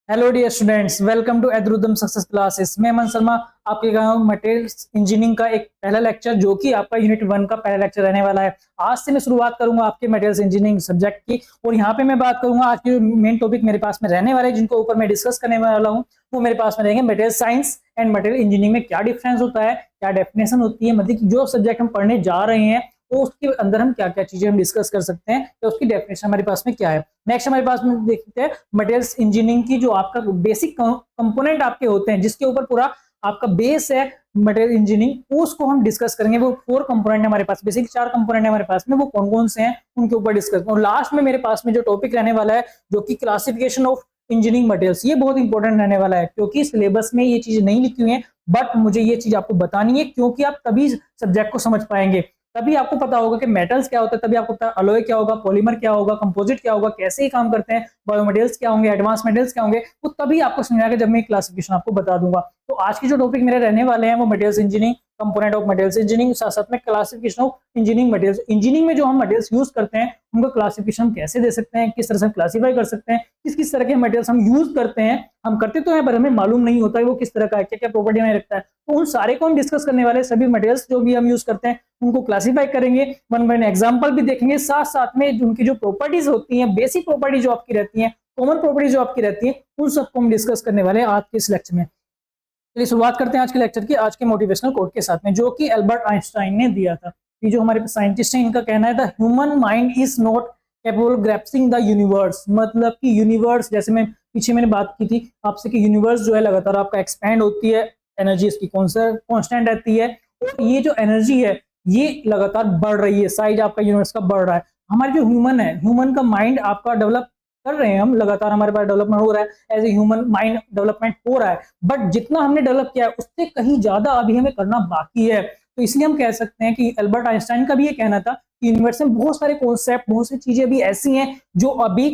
Hello dear students, welcome to एद्रुदम success classes. मैं अमन शर्मा आपके मटेरियल्स इंजीनियरिंग का एक पहला लेक्चर जो कि आपका यूनिट 1 का पहला लेक्चर रहने वाला है। आज से मैं शुरुआत करूंगा आपके मटेरियल्स इंजीनियरिंग सब्जेक्ट की, और यहाँ पे मैं बात करूंगा आज के मेन टॉपिक मेरे पास में रहने वाले जिनको ऊपर मैं डिस्कस करने वाला हूँ वो मेरे पास में रहेंगे material science and material engineering में क्या डिफरेंस होता है, क्या डेफिनेशन होती है, मतलब कि जो सब्जेक्ट हम पढ़ने जा रहे हैं तो उसके अंदर हम क्या क्या चीजें हम डिस्कस कर सकते हैं, तो उसकी डेफिनेशन हमारे पास में क्या है। नेक्स्ट हमारे पास में देखते हैं मटेरियल्स इंजीनियरिंग की जो आपका बेसिक कंपोनेंट आपके होते हैं जिसके ऊपर पूरा आपका बेस है मटेरियल इंजीनियरिंग, उसको हम डिस्कस करेंगे। वो 4 कंपोनेंट है हमारे पास, बेसिक 4 कंपोनेंट है हमारे पास में, वो कौन कौन से हैं उनके ऊपर डिस्कस। और लास्ट में मेरे पास में जो टॉपिक रहने वाला है जो कि क्लासिफिकेशन ऑफ इंजीनियरिंग मटेरियल्स, ये बहुत इंपॉर्टेंट रहने वाला है क्योंकि सिलेबस में ये चीज नहीं लिखी हुई है, बट मुझे ये चीज आपको बतानी है क्योंकि आप तभी सब्जेक्ट को समझ पाएंगे, तभी आपको पता होगा कि मेटल्स क्या होता है, तभी आपको पता अलॉय क्या होगा, पॉलीमर क्या होगा, कंपोजिट क्या होगा, कैसे ही काम करते हैं, बायोमटेरियल्स क्या होंगे, एडवांस मटेरियल्स क्या होंगे, वो तभी आपको समझाएगा जब मैं क्लासिफिकेशन आपको बता दूंगा। तो आज की जो टॉपिक मेरे रहने वाले हैं वो materials engineering, component of materials engineering, साथ साथ में classification of engineering materials. Engineering में जो हम मटेरियल्स यूज करते हैं उनको क्लासिफिकेशन कैसे दे सकते हैं, किस तरह से क्लासीफाई कर सकते हैं, किस किस तरह के मटेरियल्स हम यूज करते हैं, हम करते तो हैं पर हमें मालूम नहीं होता है वो किस तरह का है, क्या क्या प्रॉपर्टी में रखता है, तो उन सारे को हम डिस्कस करने वाले। सभी मटेरियल्स जो भी हम यूज करते हैं उनको क्लासीफाई करेंगे, वन बाय एग्जांपल भी देखेंगे, साथ साथ में उनकी जो प्रॉपर्टीज होती हैं, बेसिक प्रॉपर्टी जो आपकी रहती है, कॉमन प्रॉपर्टी जो आपकी रहती है, उन सबको हम डिस्कस करने वाले हैं आज के इस लेक्चर में। चलिए शुरुआत करते हैं आज के लेक्चर की, आज के मोटिवेशनल कोट के साथ में जो कि एल्बर्ट आइंस्टाइन ने दिया था। ये जो हमारे साइंटिस्ट हैं इनका कहना है the human mind is not capable grasping the universe, मतलब कि यूनिवर्स, जैसे मैं पीछे मैंने बात की थी आपसे कि यूनिवर्स जो है लगातार आपका एक्सपैंड होती है, एनर्जी इसकी कांस्टेंट रहती है, और ये जो एनर्जी है ये लगातार बढ़ रही है, साइज आपका यूनिवर्स का बढ़ रहा है। हमारे जो ह्यूमन है, ह्यूमन का माइंड आपका डेवलप कर रहे हैं हम, लगातार हमारे पास डेवलपमेंट हो रहा है, as a human mind development हो रहा है, बट जितना हमने डेवलप किया है उससे कहीं ज्यादा अभी हमें करना बाकी है। तो इसलिए हम कह सकते हैं कि एल्बर्ट आइंस्टाइन का भी ये कहना था कि यूनिवर्स में बहुत सारे कॉन्सेप्ट, बहुत सी चीजें भी ऐसी हैं जो अभी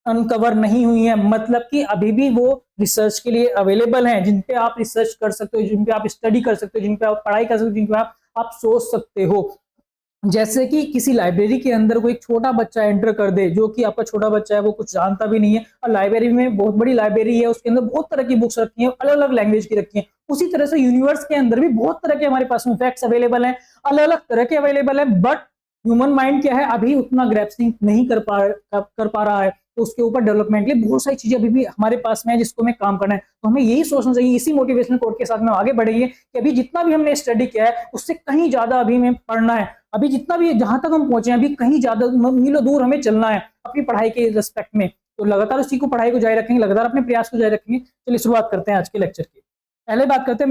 अनकवर नहीं हुई है, मतलब कि अभी भी वो रिसर्च के लिए अवेलेबल हैं, जिन पे आप रिसर्च कर सकते हो, जिन पे आप स्टडी कर सकते हो, जिन पे आप पढ़ाई कर सकते हो, जिन पे आप सोच सकते हो। जैसे कि किसी लाइब्रेरी के अंदर कोई छोटा बच्चा एंटर कर दे, जो कि आपका छोटा बच्चा है वो कुछ जानता भी नहीं है, और लाइब्रेरी में बहुत बड़ी लाइब्रेरी है, उसके अंदर बहुत तरह की बुक्स रखी हैं, अलग अलग लैंग्वेज की रखी हैं। उसी तरह से यूनिवर्स के अंदर भी बहुत तरह के हमारे पास में फैक्ट्स अवेलेबल हैं, अलग अलग तरह के अवेलेबल है, बट ह्यूमन माइंड क्या है अभी उतना ग्रैस्पिंग नहीं कर पा रहा है, तो उसके ऊपर डेवलपमेंट के लिए बहुत सारी चीजें अभी भी हमारे पास में है जिसको हमें काम करना है। तो हमें यही सोचना चाहिए, इसी मोटिवेशनल कोट के साथ में आगे बढ़ेंगे कि अभी जितना भी हमने स्टडी किया है उससे कहीं ज्यादा अभी हमें पढ़ना है, अभी जितना भी जहां तक हम पहुंचे हैं अभी कहीं ज्यादा मीलों दूर हमें चलना है अपनी पढ़ाई के रिस्पेक्ट में। तो लगातार उसी को पढ़ाई को जारी रखेंगे, लगातार अपने प्रयास को जारी रखेंगे। चलिए शुरुआत करते हैं आज के लेक्चर की। पहले बात करते हैं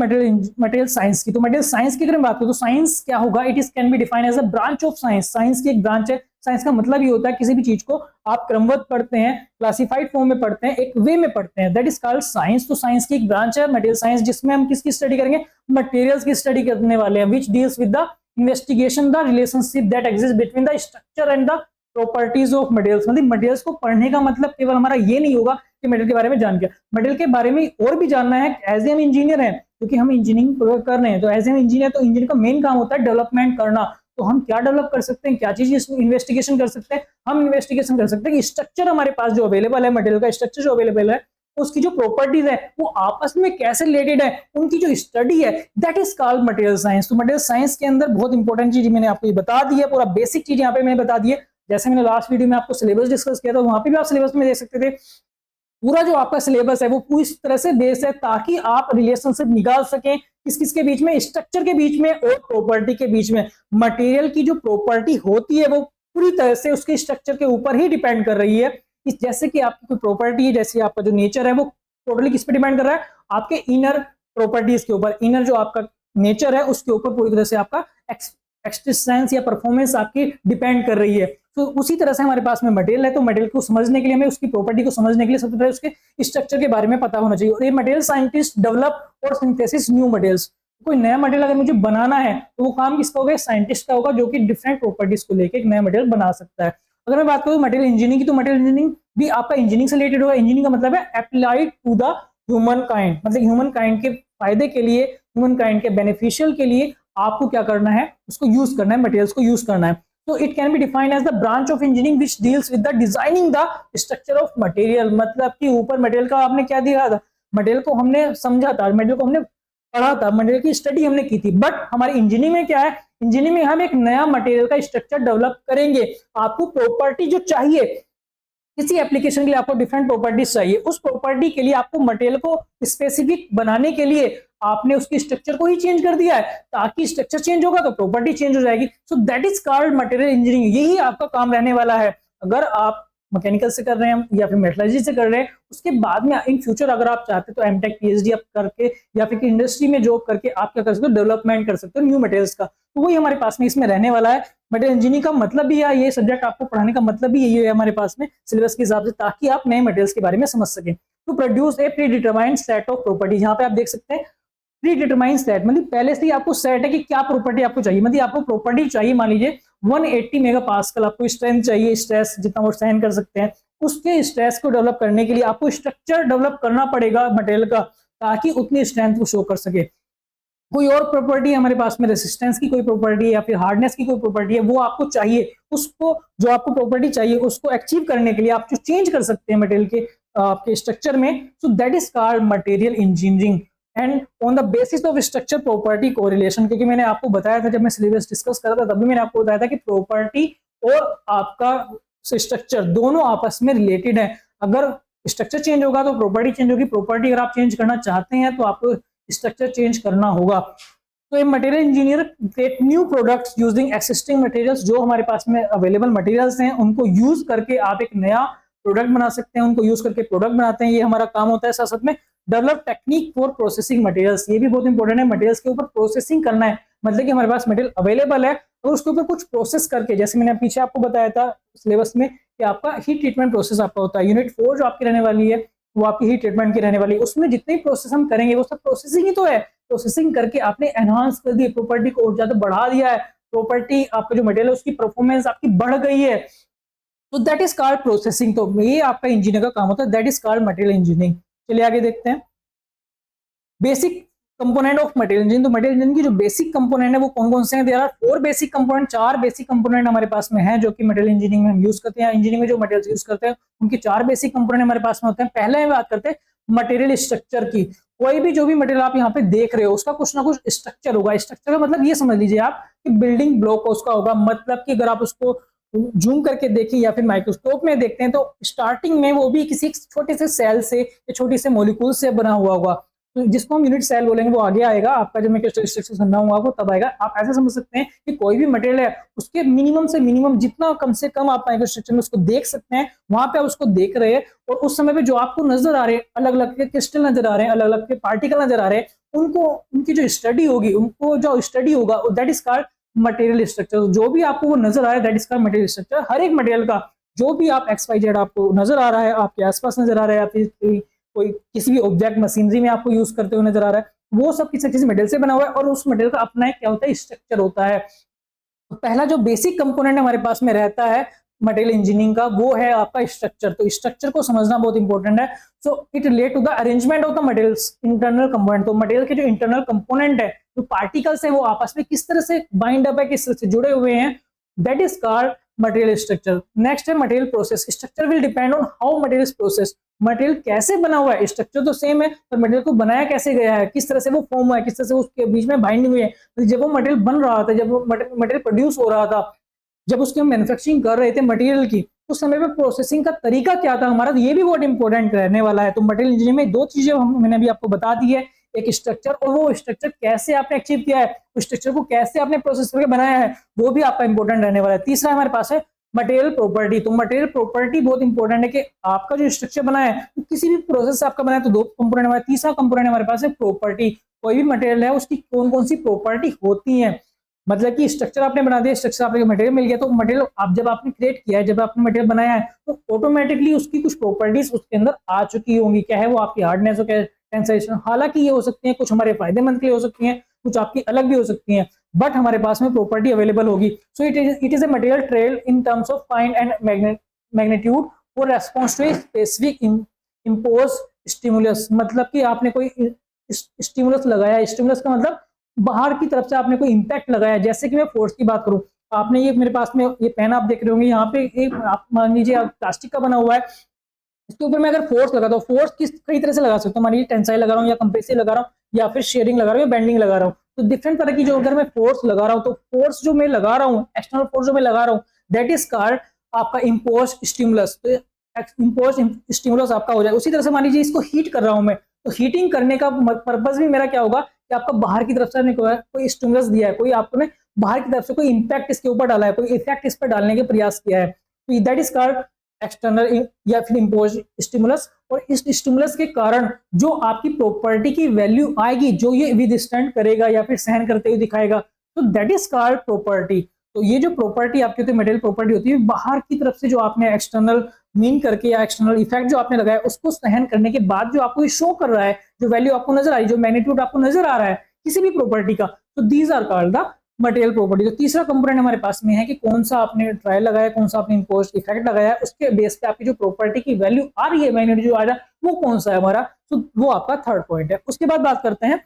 मटेरियल साइंस की। तो मटेरियल साइंस की अगर मैं बात करूं तो साइंस क्या होगा, it is can be defined as a branch of science. Science की एक ब्रांच है। साइंस का मतलब ये होता है किसी भी चीज को आप क्रमबद्ध पढ़ते हैं, क्लासिफाइड फॉर्म में पढ़ते हैं, एक वे में पढ़ते हैं, दैट इज कॉल्ड साइंस। तो साइंस की एक ब्रांच है मटेरियल साइंस, जिसमें हम किसकी स्टडी करेंगे, मटेरियल्स की स्टडी करने वाले हैं, which deals with the investigation the relationship that exist between the structure and the properties of materials. मतलब मटेरियल्स को पढ़ने का मतलब केवल हमारा ये नहीं होगा कि मटेरियल के बारे में जान गया, मटेरियल के बारे में और भी जानना है। एज ए हम इंजीनियर हैं, क्योंकि हम इंजीनियरिंग कर रहे हैं, तो एज ए इंजीनियर, तो इंजीनियर का मेन काम होता है डेवलपमेंट करना। तो हम क्या डेवलप कर सकते हैं, क्या चीज इन्वेस्टिगेशन कर सकते हैं, हम इन्वेस्टिगेशन कर सकते हैं कि स्ट्रक्चर हमारे पास जो अवेलेबल है, मटेरियल का स्ट्रक्चर जो अवेलेबल है, उसकी जो प्रॉपर्टीज है वो आपस में कैसे रिलेटेड है, उनकी जो स्टडी है, that is called material science. तो मटेरियल साइंस के अंदर बहुत इंपॉर्टेंट चीज मैंने आपको बता दी है, पूरा बेसिक चीज यहाँ पे मैंने बता दी है। जैसे मैंने लास्ट वीडियो में आपको सिलेबस डिस्कस किया था, वहां पे भी आप सिलेबस में देख सकते थे। पूरा जो आपका सिलेबस है वो पूरी तरह से बेस है ताकि आप रिलेशनशिप निकाल सकें किस किस के बीच में, स्ट्रक्चर के बीच में और प्रॉपर्टी के बीच में। मटेरियल की जो प्रॉपर्टी होती है वो पूरी तरह से उसके स्ट्रक्चर के ऊपर ही डिपेंड कर रही है। जैसे कि आपकी कोई प्रॉपर्टी है, जैसे आपका जो नेचर है वो टोटली किस पे डिपेंड कर रहा है, आपके इनर प्रॉपर्टीज के ऊपर, इनर जो आपका नेचर है उसके ऊपर पूरी तरह से आपका एक्सटेंस या परफॉर्मेंस आपकी डिपेंड कर रही है। तो उसी तरह से हमारे पास में मटेरियल है, तो मटेरियल को समझने के लिए, हमें उसकी प्रॉपर्टी को समझने के लिए सबसे पहले उसके स्ट्रक्चर के बारे में पता होना चाहिए। और ये मटेरियल साइंटिस्ट डेवलप और सिंथेसिस न्यू मटेरियल्स। कोई नया मटेरियल अगर मुझे बनाना है तो वो काम किसका होगा, साइंटिस्ट का होगा, जो कि डिफरेंट प्रॉपर्टीज को लेकर एक नया मटेरियल बना सकता है। अगर मैं बात करूं मटेरियल इंजीनियरिंग की, तो मटेरियल इंजीनियरिंग भी आपका इंजीनियरिंग से रिलेटेड होगा। इंजीनियरिंग का मतलब है applied to the human kind, मतलब ह्यूमन काइंड के फायदे के लिए, ह्यूमन काइंड के बेनिफिशियल के लिए आपको क्या करना है, उसको यूज करना है, मटेरियल्स को यूज करना है। So it can be defined as the branch of engineering which deals with the designing the structure of material. मतलब कि ऊपर मटेरियल का आपने क्या दिया था, मटेरियल को हमने समझा था, मटेरियल को हमने पढ़ा था, मटेरियल की स्टडी हमने की थी। बट हमारी इंजीनियरिंग में क्या है, इंजीनियरिंग में हम एक नया मटेरियल का स्ट्रक्चर डेवलप करेंगे। आपको प्रॉपर्टी जो चाहिए, किसी एप्लीकेशन के लिए आपको डिफरेंट प्रॉपर्टीज चाहिए, उस प्रॉपर्टी के लिए आपको मटेरियल को स्पेसिफिक बनाने के लिए आपने उसकी स्ट्रक्चर को ही चेंज कर दिया है, ताकि स्ट्रक्चर चेंज होगा तो प्रॉपर्टी चेंज हो जाएगी। So that is called material engineering. यही आपका काम रहने वाला है। अगर आप मैकेनिकल से कर रहे हैं या फिर मेटलर्जी से कर रहे हैं, उसके बाद में इन फ्यूचर अगर आप चाहते तो एमटेक पीएचडी आप करके या फिर इंडस्ट्री में जॉब करके आप क्या कर सकते हो, डेवलपमेंट कर सकते हो न्यू मटेरियल्स का। तो वही हमारे पास में इसमें रहने वाला है। मटेरियल इंजीनियरिंग का मतलब भी है, ये सब्जेक्ट आपको पढ़ाने का मतलब भी यही है हमारे पास में सिलेबस के हिसाब से, ताकि आप नए मटेरियल्स के बारे में समझ सकें। To produce a predetermined set of properties, यहाँ पे आप देख सकते हैं प्री डिटरमाइंड सेट, मतलब पहले से ही आपको सेट है कि क्या प्रॉपर्टी आपको चाहिए। मतलब आपको प्रॉपर्टी चाहिए, मान लीजिए 180 मेगापास्कल आपको स्ट्रेंथ चाहिए, स्ट्रेस जितना वो सहन कर सकते हैं, उसके स्ट्रेस को डेवलप करने के लिए आपको स्ट्रक्चर डेवलप करना पड़ेगा मटेरियल का, ताकि उतनी स्ट्रेंथ को शो कर सके। कोई और प्रॉपर्टी हमारे पास में, रेसिस्टेंस की कोई प्रॉपर्टी है या फिर हार्डनेस की कोई प्रॉपर्टी है, वो आपको चाहिए। उसको जो आपको प्रॉपर्टी चाहिए उसको अचीव करने के लिए आप जो चेंज कर सकते हैं मटेरियल के आपके स्ट्रक्चर में, so that is called material engineering. And on the basis of structure property correlation, क्योंकि मैंने आपको बताया था जब मैं सिलेबस डिस्कस कर रहा था तभी मैंने आपको बताया था कि प्रॉपर्टी और आपका स्ट्रक्चर दोनों आपस में रिलेटेड है। अगर स्ट्रक्चर चेंज होगा तो प्रॉपर्टी चेंज होगी, प्रॉपर्टी अगर आप चेंज करना चाहते हैं तो आपको स्ट्रक्चर चेंज करना होगा। तो ये material engineer create new products using existing materials, जो हमारे पास में अवेलेबल मटेरियल्स हैं उनको यूज करके आप एक नया प्रोडक्ट बना सकते हैं, उनको यूज करके प्रोडक्ट बनाते हैं, ये हमारा काम होता है। साथ साथ में develop technique for processing materials, ये भी बहुत इंपॉर्टेंट है, मटेरियल्स के ऊपर प्रोसेसिंग करना है, मतलब कि हमारे पास मटेरियल अवेलेबल है और उसके ऊपर कुछ प्रोसेस करके, जैसे मैंने पीछे आपको बताया था सिलेबस में कि आपका हीट ट्रीटमेंट प्रोसेस आपका होता है, यूनिट 4 जो आपकी रहने वाली है वो आपकी हीट ट्रीटमेंट की रहने वाली है। उसमें जितने प्रोसेस हम करेंगे वो सब प्रोसेसिंग ही तो है। प्रोसेसिंग करके आपने एनहांस कर दी प्रॉपर्टी को, और ज्यादा बढ़ा दिया है प्रॉपर्टी, आपका जो मटेरियल है उसकी परफॉर्मेंस आपकी बढ़ गई है, तो दैट इज कॉल्ड प्रोसेसिंग। तो ये आपका इंजीनियर का काम होता है, that is called material engineering. चलिए आगे देखते हैं basic component of material engineering. तो मटेरियल इंजीनियरिंग की जो बेसिक कंपोनेंट है वो कौन कौन से हैं? There are 4 basic component, 4 basic component हमारे पास में हैं जो कि मटेरियल इंजीनियरिंग में हम यूज करते हैं। इंजीनियरिंग में जो मटेरियल्स यूज करते हैं उनके 4 बेसिक कंपोनेंट हमारे पास में होते हैं। पहले हम बात करते हैं मटेरियल स्ट्रक्चर की। कोई भी जो भी मटेरियल आप यहाँ पे देख रहे हो उसका कुछ ना कुछ स्ट्रक्चर होगा। स्ट्रक्चर का मतलब ये समझ लीजिए आप कि बिल्डिंग ब्लॉक उसका होगा, मतलब कि अगर आप उसको जूम करके देखें या फिर माइक्रोस्कोप में देखते हैं तो स्टार्टिंग में वो भी किसी छोटे से सेल से या छोटी से मॉलिक्यूल से बना हुआ होगा, तो जिसको हम यूनिट सेल बोलेंगे वो आगे आएगा आपका, जब मैं स्ट्रक्चर समझा हुआ वो तब आएगा। आप ऐसे समझ सकते हैं कि कोई भी मटेरियल है उसके मिनिमम से मिनिमम जितना कम से कम आप माइक्रोस्ट्रक्चर में उसको देख सकते हैं, वहां पे आप उसको देख रहे हैं और उस समय पे जो आपको नजर आ रहे हैं अलग अलग के क्रिस्टल नजर आ रहे हैं, अलग अलग के पार्टिकल नजर आ रहे हैं, उनको उनकी जो स्टडी होगी, उनको जो स्टडी होगा that is called material structure. जो भी आपको वो नजर आ रहा है that is called material structure. हर एक मटेरियल का जो भी आप XYZ आपको नजर आ रहा है, आपके आसपास नजर आ रहा है, या फिर कोई किसी भी ऑब्जेक्ट मशीनरी में आपको यूज करते हुए नजर आ रहा है, वो सब किसी मटेरियल से बना हुआ है और उस मटेरियल का अपना एक क्या होता है, स्ट्रक्चर होता है। तो पहला जो बेसिक कंपोनेंट हमारे पास में रहता है मटेरियल इंजीनियरिंग का वो है आपका स्ट्रक्चर। तो स्ट्रक्चर को समझना बहुत इंपॉर्टेंट है। So it relate to the arrangement of the materials internal component. तो मटेरियल के जो इंटरनल कंपोनेंट है, जो पार्टिकल्स है, वो आपस में किस तरह से बाइंड अप है, किस तरह से जुड़े हुए हैं, that is called material structure. Next है material process. Structure will depend on how material is process. Material कैसे बना हुआ है, स्ट्रक्चर तो सेम है पर मटेरियल को बनाया कैसे गया है, किस तरह से वो फॉर्म हुआ है, किस तरह से उसके बीच में बाइंड हुई है। जब वो मटेरियल बन रहा था, जब वो मटेरियल प्रोड्यूस हो रहा था, जब उसकी हम मैन्युफैक्चरिंग कर रहे थे मटेरियल की, उस समय पे प्रोसेसिंग का तरीका क्या था हमारा, ये भी बहुत इंपॉर्टेंट रहने वाला है। तो मटेरियल इंजीनियरिंग में 2 चीजें मैंने अभी आपको बता दी है, एक स्ट्रक्चर और वो स्ट्रक्चर कैसे आपने अचीव किया है, उस स्ट्रक्चर को कैसे आपने प्रोसेस करके बनाया है, वो भी आपका इंपॉर्टेंट रहने वाला है। तीसरा हमारे पास है मटेरियल प्रॉपर्टी। तो मटेरियल प्रॉपर्टी बहुत इंपॉर्टेंट है कि आपका जो स्ट्रक्चर बना है तो किसी भी प्रोसेस से आपका बना है, तो 2 कंपोनेंट हमारे। तीसरा कंपोनेंट हमारे पास है प्रॉपर्टी। कोई भी मटेरियल है उसकी कौन कौन सी प्रॉपर्टी होती है, मतलब कि स्ट्रक्चर आपने बना दिया, स्ट्रक्चर आपको मटेरियल मिल गया, तो मटेरियल आप जब आपने क्रिएट किया है, जब आपने मटेरियल बनाया है, तो ऑटोमेटिकली उसकी कुछ प्रॉपर्टीज उसके अंदर आ चुकी होंगी। क्या है वो, आपकी हार्डनेस हो, क्या टेंसाइलेशन। हालांकि ये हो सकती है कुछ हमारे फायदेमंद के लिए हो सकती हैं, कुछ आपकी अलग भी हो सकती हैं, बट हमारे पास में प्रॉपर्टी अवेलेबल होगी। So it is a material trail in terms of fine and magnitude for response to a specific impose stimulus. मतलब कि आपने कोई स्टिमुलस लगाया, स्टिमुलस का मतलब बाहर की तरफ से आपने कोई इंपैक्ट लगाया। जैसे कि मैं फोर्स की बात करूं, आपने ये मेरे पास में ये पेन आप देख रहे होंगे, यहाँ पे एक आप मान लीजिए प्लास्टिक का बना हुआ है, इसके ऊपर मैं अगर फोर्स लगाता हूँ, फोर्स किस कई तरह से लगा सकता हूँ, मान लीजिए टेंसाइल लगा रहा हूँ या कंप्रेसिव लगा रहा हूँ या फिर शेयरिंग लगा रहा हूँ या बेंडिंग लगा रहा हूँ, तो डिफरेंट तरह की जो अगर मैं फोर्स लगा रहा हूँ, तो फोर्स जो मैं लगा रहा हूँ, एक्सटर्नल फोर्स जो मैं लगा रहा हूँ, दैट इज कॉल्ड आपका इम्पोज स्टिमुलस। तो इम्पोज स्टिमुलस आपका हो जाए। उसी तरह से मान लीजिए इसको हीट कर रहा हूं मैं, तो हीटिंग करने का पर्पज भी मेरा क्या होगा कि आपका बाहर की तरफ से कोई स्टिमुलस दिया है, कोई आपको ने बाहर की तरफ से कोई इंपैक्ट इसके ऊपर डाला है, कोई इफेक्ट इस पर डालने के प्रयास किया है, तो दैट इज कॉल्ड एक्सटर्नल या फिर इम्पोज स्टिमुलस। और इस स्टिमुलस के कारण जो आपकी प्रॉपर्टी की वैल्यू आएगी, जो ये विदस्टैंड करेगा या फिर सहन करते हुए दिखाएगा, तो दैट इज कॉल्ड प्रॉपर्टी। तो ये जो प्रॉपर्टी आपकी होती है, मटेरियल प्रॉपर्टी होती है, बाहर की तरफ से जो आपने एक्सटर्नल मीन करके या एक्सटर्नल इफेक्ट जो आपने लगाया उसको सहन करने के बाद जो आपको शो कर रहा है, जो वैल्यू आपको नजर आ रही है, जो मैग्नीट्यूड आपको नजर आ रहा है किसी भी प्रॉपर्टी का, तो these are called the material property. तो तीसरा कंपोनेंट हमारे पास में है कि कौन सा आपने ट्रायल लगाया, कौन सा आपने इम्पोज्ड इफेक्ट लगाया, उसके बेस पे आपकी जो प्रॉपर्टी की वैल्यू आ रही है, मैग्नीट्यूड जो आ रहा है, वो कौन सा है हमारा, तो वो आपका थर्ड पॉइंट है। उसके बाद बात करते हैं,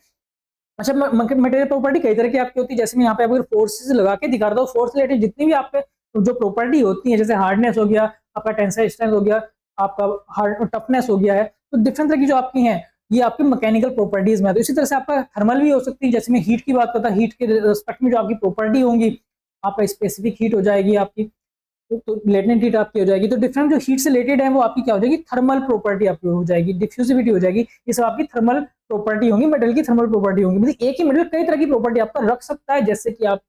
अच्छा मटेरियल प्रॉपर्टी कई तरह की आपकी होती है, जैसे मैं यहाँ पे आपको फोर्सेस लगा के दिखा रहा हूँ, फोर्स रिलेटेड जितनी भी आपके जो प्रॉपर्टी होती है, जैसे हार्डनेस हो गया, आपका टेंसाइल स्ट्रेंथ हो गया, आपका हार्ड टफनेस हो गया है, तो डिफरेंट तरह की जो आपकी हैं ये आपकी मैकेनिकल प्रॉपर्टीज में है। तो इसी तरह से आपका थर्मल भी हो सकती है, जैसे मैं हीट की बात करता हूँ, हीट के रिस्पेक्ट में जो आपकी प्रॉपर्टी होंगी, आपका स्पेसिफिक हीट हो जाएगी आपकी, तो लेटेंट हीट आपकी हो जाएगी। तो डिफरेंट जो हीट से रिलेटेड है वो आपकी क्या हो जाएगी, थर्मल प्रॉपर्टी आपकी हो जाएगी, डिफ्यूजिविटी हो जाएगी, ये सब आपकी थर्मल प्रॉपर्टी होंगी, मेटल की थर्मल प्रॉपर्टी होंगी। मतलब एक ही मेटल कई तरह की प्रॉपर्टी आपका रख सकता है, जैसे कि आप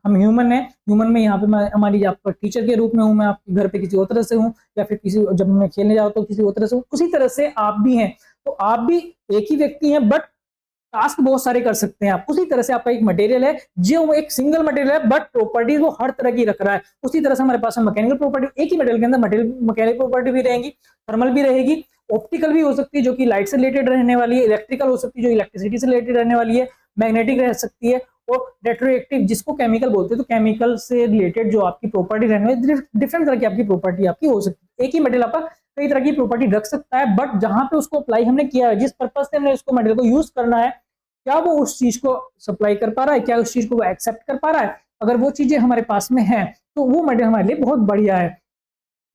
हम ह्यूमन है, ह्यूमन में यहाँ पे मैं हमारी आपका टीचर के रूप में हूँ, मैं आपके घर पे किसी और तरह से हूँ, या फिर किसी जब मैं खेलने जाता हूँ किसी और तरह से हूँ, उसी तरह से आप भी हैं। तो आप भी एक ही व्यक्ति हैं, बट टास्क बहुत सारे कर सकते हैं आप। उसी तरह से आपका एक मटेरियल है जो एक सिंगल मटेरियल है, बट प्रॉपर्टीज वो हर तरह की रख रहा है। उसी तरह से हमारे पास मैकेनिकल प्रॉपर्टी, एक ही मटेरियल के अंदर मैकेनिकल प्रॉपर्टी भी रहेगी, थर्मल भी रहेगी, ऑप्टिकल भी हो सकती है जो कि लाइट से रिलेटेड रहने वाली है, इलेक्ट्रिकल हो सकती है जो इलेक्ट्रिसिटी से रिलेटेड रहने वाली है, मैग्नेटिक रह सकती है, और रेट्रोएक्टिव जिसको केमिकल बोलते हैं, तो केमिकल से रिलेटेड जो आपकी प्रॉपर्टी रहने वाली, डिफरेंट तरह की आपकी प्रॉपर्टी आपकी हो सकती है। एक ही मटेरियल आपका कई तरह की प्रॉपर्टी रख सकता है, बट जहां पे उसको अप्लाई हमने किया है, जिस पर्पज से हमने उसको मटेरियल को यूज करना है, क्या वो उस चीज को सप्लाई कर पा रहा है, क्या उस चीज को वो एक्सेप्ट कर पा रहा है, अगर वो चीजें हमारे पास में है तो वो मटेरियल हमारे लिए बहुत बढ़िया है।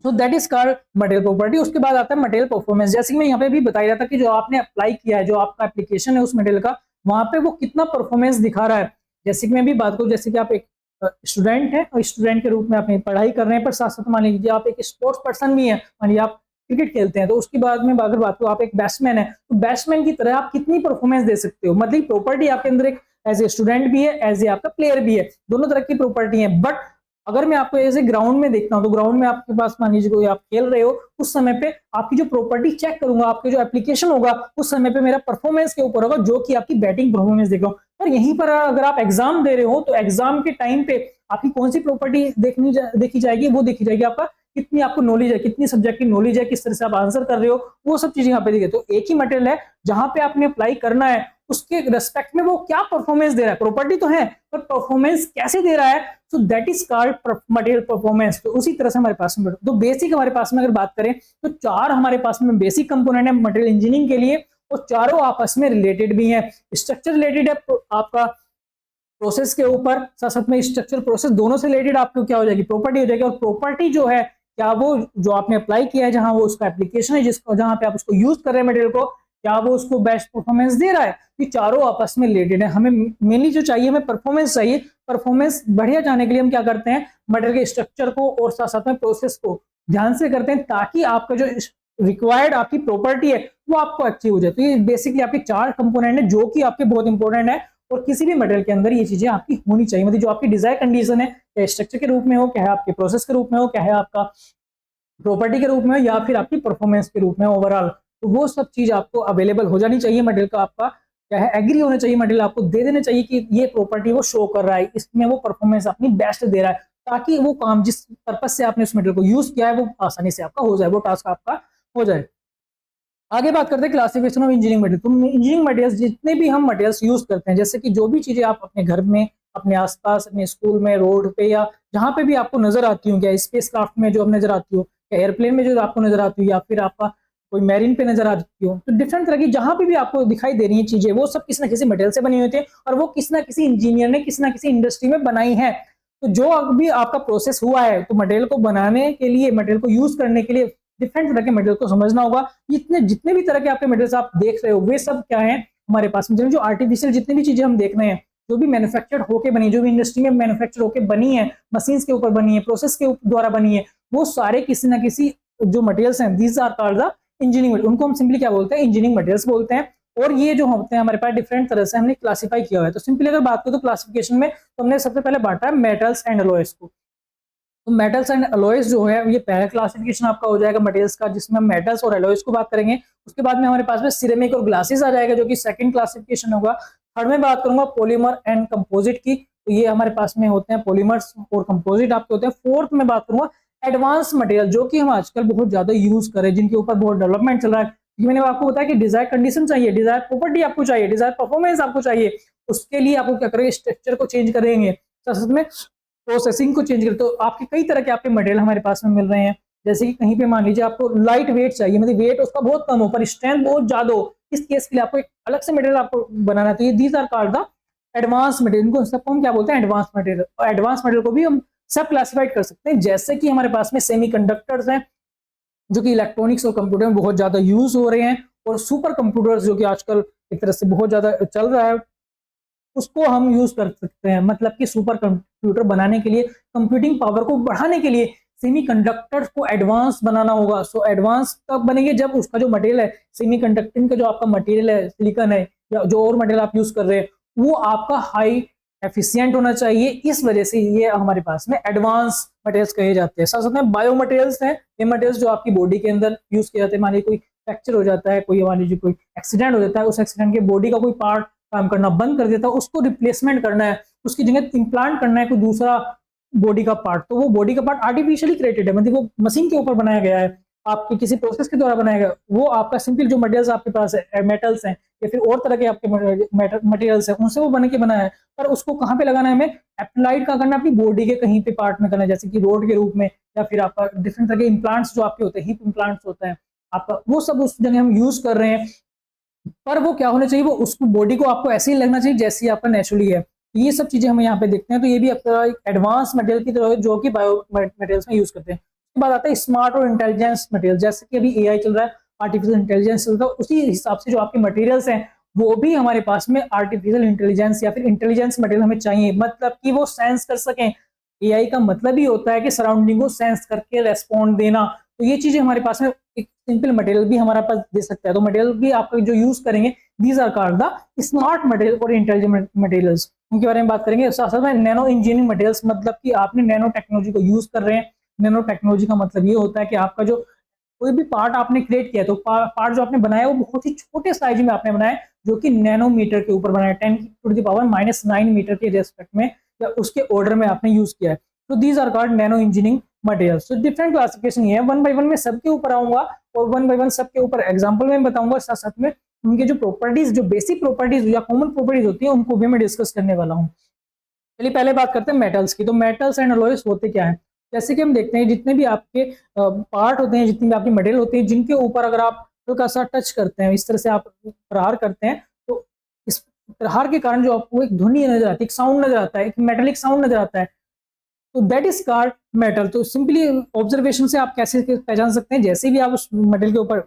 तो that is called material property. उसके बाद आता है मटेरियल परफॉर्मेंस। जैसे कि मैं यहाँ पे भी बताया रहा था कि जो आपने अप्लाई किया है, जो आपका एप्लीकेशन है उस मटेरियल का, वहां पे वो कितना परफॉर्मेंस दिखा रहा है। जैसे कि मैं भी बात करूँ, जैसे कि आप एक स्टूडेंट है और स्टूडेंट के रूप में अपनी पढ़ाई कर रहे हैं, पर साथ साथ मान लीजिए आप एक स्पोर्ट्स पर्सन भी है, मान लीजिए आप क्रिकेट खेलते हैं, तो उसके बाद में अगर बात करूँ आप एक बैट्समैन है, तो बैट्समैन की तरह आप कितनी परफॉर्मेंस दे सकते हो। मतलब प्रॉपर्टी आपके अंदर एक एज ए स्टूडेंट भी है, एज ए आपका प्लेयर भी है, दोनों तरह की प्रॉपर्टी है। बट अगर मैं आपको ऐसे ग्राउंड में देखता हूं, तो ग्राउंड में आपके पास मान लीजिए कोई आप खेल रहे हो, उस समय पे आपकी जो प्रॉपर्टी चेक करूंगा, आपके जो एप्लीकेशन होगा उस समय पे मेरा परफॉर्मेंस के ऊपर होगा, जो कि आपकी बैटिंग परफॉर्मेंस देख रहा हूं। पर यहीं पर अगर आप एग्जाम दे रहे हो, तो एग्जाम के टाइम पे आपकी कौन सी प्रॉपर्टी देखी जाएगी, वो देखी जाएगी आपका कितनी आपको नॉलेज है, कितनी सब्जेक्ट की नॉलेज है, किस तरह से आप आंसर कर रहे हो, वो सब चीजें यहाँ पे देखिए। तो एक ही मटेरियल है, जहां पे आपने अप्लाई करना है उसके रेस्पेक्ट में वो क्या परफॉर्मेंस दे रहा है। प्रॉपर्टी तो है, पर परफॉर्मेंस कैसे दे रहा है, तो that is called material performance. तो उसी तरह से हमारे पास में तो बेसिक हमारे पास में अगर बात करें, तो चार हमारे पास में बेसिक कंपोनेंट है मटेरियल इंजीनियरिंग के लिए, और चारों आपस में रिलेटेड भी है। स्ट्रक्चर रिलेटेड है आपका प्रोसेस के ऊपर, साथ साथ में स्ट्रक्चर प्रोसेस दोनों से रिलेटेड आपको क्या हो जाएगी, प्रॉपर्टी हो जाएगी। और प्रॉपर्टी जो है, क्या वो जो आपने अप्लाई किया है, जहां वो उसका एप्लीकेशन है, जिसको जहां पे आप उसको यूज कर रहे हैं मटेरियल को, क्या वो उसको बेस्ट परफॉर्मेंस दे रहा है। ये चारों आपस में रिलेटेड है। हमें मेनली जो चाहिए, हमें परफॉर्मेंस चाहिए। परफॉर्मेंस बढ़िया जाने के लिए हम क्या करते हैं, मटेरियल के स्ट्रक्चर को और साथ साथ में प्रोसेस को ध्यान से करते हैं, ताकि आपका जो रिक्वायर्ड आपकी प्रॉपर्टी है वो आपको अच्छी हो जाए। तो ये बेसिकली आपके चार कंपोनेंट है, जो कि आपके बहुत इंपॉर्टेंट है, और किसी भी मटेरियल के अंदर ये चीजें आपकी होनी चाहिए। मतलब जो आपकी डिजायर कंडीशन है, चाहे स्ट्रक्चर के रूप में हो, क्या है आपके प्रोसेस के रूप में हो, क्या है आपका प्रॉपर्टी के रूप में, या फिर आपकी परफॉर्मेंस के रूप में ओवरऑल, तो वो सब चीज आपको अवेलेबल हो जानी चाहिए। मटेरियल का आपका क्या है, एग्री होना चाहिए, मटेरियल आपको दे देना चाहिए कि ये प्रॉपर्टी वो शो कर रहा है, इसमें वो परफॉर्मेंस अपनी बेस्ट दे रहा है, ताकि वो काम जिस पर्पज से आपने उस मटेरियल को यूज किया है वो आसानी से आपका हो जाए, वो टास्क आपका हो जाए। आगे बात करते हैं क्लासिफिकेशन ऑफ इंजीनियरिंग मटेरियल। तो इंजीनियरिंग मटेरियल्स, जितने भी हम मटेरियल्स यूज करते हैं, जैसे कि जो भी चीजें आप अपने घर में, अपने आसपास, अपने स्कूल में, रोड पे, या जहां पे भी आपको नजर आती हो, क्या स्पेस क्राफ्ट में जो अब नजर आती हो, या एयरप्लेन में जो आपको नजर आती हो, या फिर आपका कोई मैरीन पे नजर आती हो, तो डिफरेंट तरह की जहां पे भी आपको दिखाई दे रही है चीजें, वो सब किसी ना किसी मटेरियल से बनी होती है, और वो किसी ना किसी इंजीनियर ने किसी ना किसी इंडस्ट्री में बनाई है। तो जो अभी आपका प्रोसेस हुआ है, तो मटेरियल को बनाने के लिए, मटेरियल को यूज करने के लिए डिफरेंट तरह के मटेरियल को समझना होगा। इतने जितने भी तरह के आपके मटेरियल आप देख रहे हो, वे सब क्या है हमारे पास में, जो आर्टिफिशियल जितनी भी चीजें हम देख रहे हैं, जो भी मैन्युफैक्चर्ड होके बनी, जो भी इंडस्ट्री में मैन्युफैक्चर होके बनी है, मशीन के ऊपर बनी है, प्रोसेस के द्वारा बनी है, वो सारे किसी ना किसी जो मटेरियल्स हैं, these are called the engineering, उनको हम सिंपली क्या बोलते हैं, इंजीनियरिंग मटेरियल्स बोलते हैं। और ये जो होते हैं हमारे पास डिफरेंट तरह से हमने क्लासिफाई किया हुआ है। तो सिंपली अगर बात करें तो क्लासिफिकेशन में तो हमने सबसे पहले बांटा है मेटल्स एंड अलॉयज को। तो मेटल्स एंड अलॉयज जो है ये पहला क्लासिफिकेशन आपका हो जाएगा मटेरियल्स का, जिसमें हम मेटल्स और अलॉयज को बात करेंगे। उसके बाद में हमारे पास में सिरेमिक और ग्लासेस आ जाएगा, जो कि सेकंड क्लासिफिकेशन होगा। थर्ड में बात करूंगा पॉलीमर एंड कंपोजिट की, तो ये हमारे पास में होते हैं पॉलीमर्स और कंपोजिट आपके होते हैं। फोर्थ में बात करूंगा एडवांस मटेरियल, जो कि हम आजकल बहुत ज्यादा यूज करें, जिनके ऊपर बहुत डेवलपमेंट चल रहा है। मैंने आपको बताया कि डिजायर कंडीशन चाहिए, डिजायर प्रॉपर्टी आपको चाहिए, डिजायर परफॉर्मेंस आपको चाहिए, उसके लिए आपको क्या करेंगे, स्ट्रक्चर को चेंज करेंगे, साथ में प्रोसेसिंग को चेंज करें। तो आपके कई तरह के आपके मटेरियल हमारे पास में मिल रहे हैं। जैसे कि कहीं पे मान लीजिए आपको लाइट वेट चाहिए, मतलब वेट उसका बहुत कम हो पर स्ट्रेंथ बहुत ज्यादा हो, इस केस के लिए आपको एक अलग से मटेरियल आपको बनाना है। तो ये these are called the advance material, इनको सबको हम क्या बोलते हैं, एडवांस मटेरियल। और एडवांस मटेरियल को भी हम सब क्लासिफाइड कर सकते हैं। जैसे कि हमारे पास में सेमीकंडक्टर्स हैं, जो कि इलेक्ट्रॉनिक्स और कंप्यूटर में बहुत ज्यादा यूज हो रहे हैं, और सुपर कंप्यूटर्स जो कि आजकल एक तरह से बहुत ज्यादा चल रहा है, उसको हम यूज कर सकते हैं। मतलब कि सुपर कंप्यूटर बनाने के लिए, कंप्यूटिंग पावर को बढ़ाने के लिए सेमीकंडक्टर्स को एडवांस बनाना होगा। सो एडवांस तब बनेंगे जब उसका जो मटेरियल है, सेमीकंडक्टिंग का जो आपका मटेरियल है, सिलिकॉन है या जो और मटेरियल आप यूज कर रहे हैं, वो आपका हाई एफिशिएंट होना चाहिए। इस वजह से ये हमारे पास में एडवांस मटेरियल्स कहे जाते हैं। साथ साथ में बायो मटेरियल्स हैं, ये मटेरियल्स जो आपकी बॉडी के अंदर यूज किए जाते हैं। मान लीजिए कोई फ्रैक्चर हो जाता है, कोई मान लीजिए कोई एक्सीडेंट हो जाता है, उस एक्सीडेंट के बॉडी का कोई पार्ट काम करना बंद कर देता है, उसको रिप्लेसमेंट करना है, उसकी जगह इम्प्लांट करना है कोई दूसरा बॉडी का पार्ट, तो वो बॉडी का पार्ट आर्टिफिशियली क्रिएटेड है, मतलब वो मशीन के ऊपर बनाया गया है, आपके किसी प्रोसेस के द्वारा बनाया गया। वो आपका सिंपल जो मटेरियल्स आपके पास है, मेटल्स हैं या फिर और तरह के आपके मटेरियल्स हैं, उनसे वो बन के बनाया है। पर उसको कहाँ पे लगाना है, हमें अप्लाइड का करना है, अपनी बॉडी के कहीं पे पार्ट में करना है, जैसे कि रोड के रूप में, या फिर आपका डिफरेंट तरह के इम्प्लांट्स जो आपके होते हैं, हिप इम्प्लांट्स होते हैं आपका, वो सब उस जगह हम यूज कर रहे हैं। पर वो क्या होना चाहिए, वो उसको बॉडी को आपको ऐसे ही लगना चाहिए जैसी आपका नेचुरली है। ये सब चीजें हम यहाँ पे देखते हैं। तो ये भी आपका एक एडवांस मटेरियल की तरह है, जो कि बायो मटेरियल्स में यूज करते हैं। उसके बाद आता है स्मार्ट और इंटेलिजेंस मटेरियल। जैसे कि अभी एआई चल रहा है, आर्टिफिशियल इंटेलिजेंस चल रहा है, उसी हिसाब से जो आपके मटेरियल्स हैं, वो भी हमारे पास में आर्टिफिशियल इंटेलिजेंस या फिर इंटेलिजेंस मटेरियल हमें चाहिए। मतलब कि वो सेंस कर सकें। एआई का मतलब ही होता है कि सराउंडिंग को सेंस करके रेस्पॉन्ड देना। तो ये चीजें हमारे पास में एक सिंपल मटेरियल भी हमारे पास दे सकता है। तो मटेरियल भी आप जो यूज करेंगे, these are called the smart material और इंटेलिजेंट मटेरियल्स, उनके बारे में बात करेंगे। साथ साथ में नैनो इंजीनियरिंग मटेरियल्स, मतलब कि आपने नैनो टेक्नोलॉजी को यूज कर रहे हैं। नैनो टेक्नोलॉजी का मतलब ये होता है कि आपका जो कोई भी पार्ट आपने क्रिएट किया, तो पार्ट जो आपने बनाया वो बहुत ही छोटे साइज में आपने बनाया, जो कि नैनोमीटर के ऊपर बनाया, 10⁻⁹ मीटर के रेस्पेक्ट में या उसके ऑर्डर में आपने यूज किया है। तो these are called nano engineering materials. तो डिफरेंट क्लासिफिकेशन ये है, वन बाय वन में सबके ऊपर आऊंगा और वन बाय वन सबके ऊपर एग्जांपल में बताऊंगा। साथ साथ में उनके जो प्रॉपर्टीज, जो बेसिक प्रॉपर्टीज या कॉमन प्रॉपर्टीज होती है, उनको भी मैं डिस्कस करने वाला हूँ। चलिए पहले बात करते हैं मेटल्स की। तो मेटल्स एंड अलॉयज होते क्या है, जैसे कि हम देखते हैं जितने भी आपके पार्ट होते हैं, जितने भी आपके मटेरियल होते हैं, जिनके ऊपर अगर आप हल्का सा टच करते हैं, इस तरह से आप प्रहार करते हैं, तो इस प्रहार के कारण जो आपको एक ध्वनि नजर आती है, एक साउंड नजर आता है, एक मेटेलिक साउंड नजर आता है, तो दैट इज कॉल्ड मेटल। तो सिंपली ऑब्जर्वेशन से आप कैसे पहचान सकते हैं, जैसे भी आप उस मेटल के ऊपर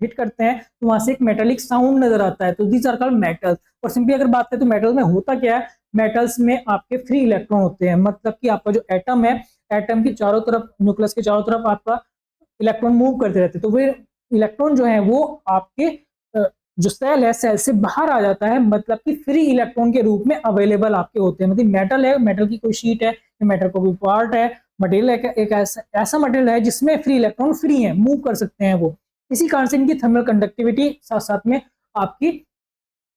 हिट करते हैं तो वहां से एक मेटेलिक साउंड नजर आता है, तो दीज आर कॉल्ड मेटल। और सिंपली अगर बात करें तो मेटल में होता क्या है, मेटल्स में आपके फ्री इलेक्ट्रॉन होते हैं। मतलब कि आपका जो एटम है, एटम की चारों तरफ, न्यूक्लियस के चारों तरफ आपका इलेक्ट्रॉन मूव करते रहते हैं। तो वे इलेक्ट्रॉन जो है वो आपके जो सेल है, सेल से बाहर आ जाता है, मतलब कि फ्री इलेक्ट्रॉन के रूप में अवेलेबल आपके होते हैं। मतलब मेटल है, मेटल की कोई शीट है, मेटल को भी पार्ट है, मटेरियल एक ऐसा मटेरियल है जिसमें फ्री इलेक्ट्रॉन फ्री है, मूव कर सकते हैं वो। इसी कारण से इनकी थर्मल कंडक्टिविटी, साथ साथ में आपकी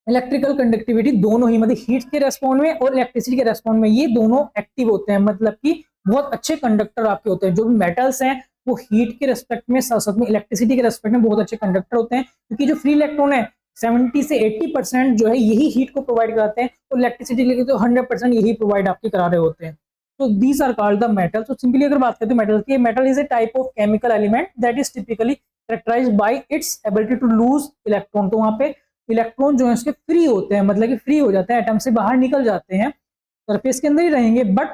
इलेक्ट्रिकल कंडक्टिविटी, दोनों ही, मतलब हीट के रेस्पॉन्ड में और इलेक्ट्रिसिटी के रेस्पॉन्ड में ये दोनों एक्टिव होते हैं। मतलब कि बहुत अच्छे कंडक्टर आपके होते हैं। जो भी मेटल्स हैं वो हीट के रेस्पेक्ट में, साथ साथ में इलेक्ट्रिसिटी के रेस्पेक्ट में बहुत अच्छे कंडक्टर होते हैं, क्योंकि जो फ्री इलेक्ट्रॉन है 70 से 80% जो है यही हीट को प्रोवाइड कराते हैं, और इलेक्ट्रिसिटी के लिए तो 100% यही प्रोवाइड आपके करा रहे होते हैं। तो these are called the metal. तो सिंपली अगर बात करते हैं मेटल की, metal is a type of chemical element that is typically characterized by its ability to lose electron. तो वहां पे इलेक्ट्रॉन जो है उसके फ्री होते हैं, मतलब कि फ्री हो जाते हैं, एटम से बाहर निकल जाते हैं, सरफेस के अंदर ही रहेंगे, बट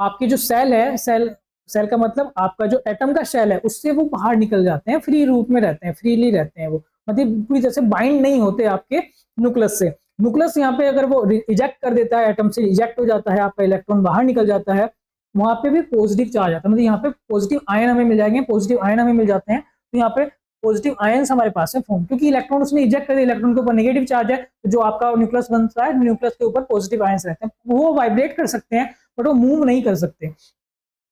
आपकी जो सेल है, सेल का मतलब आपका जो एटम का शेल है उससे वो बाहर निकल जाते हैं, फ्री रूप में रहते हैं, फ्रीली रहते हैं, वो मतलब पूरी तरह से बाइंड नहीं होते आपके न्यूक्लियस से। न्यूक्लियस यहाँ पे अगर वो इजेक्ट कर देता है, एटम से इजेक्ट हो जाता है, आपका इलेक्ट्रॉन बाहर निकल जाता है, वहां पे भी पॉजिटिव चार्ज आता है, मतलब यहाँ पे पॉजिटिव आयन हमें मिल जाएंगे, पॉजिटिव आयन हमें मिल जाते हैं। तो यहाँ पे पॉजिटिव आयंस हमारे पास है फॉर्म, क्योंकि इलेक्ट्रॉन उसने इजेक्ट कर दिया, इलेक्ट्रॉन के ऊपर नेगेटिव चार्ज है, तो जो आपका न्यूक्लियस बनता है, न्यूक्लियस के ऊपर पॉजिटिव आयंस रहते हैं, वो वाइब्रेट कर सकते हैं बट वो मूव नहीं कर सकते।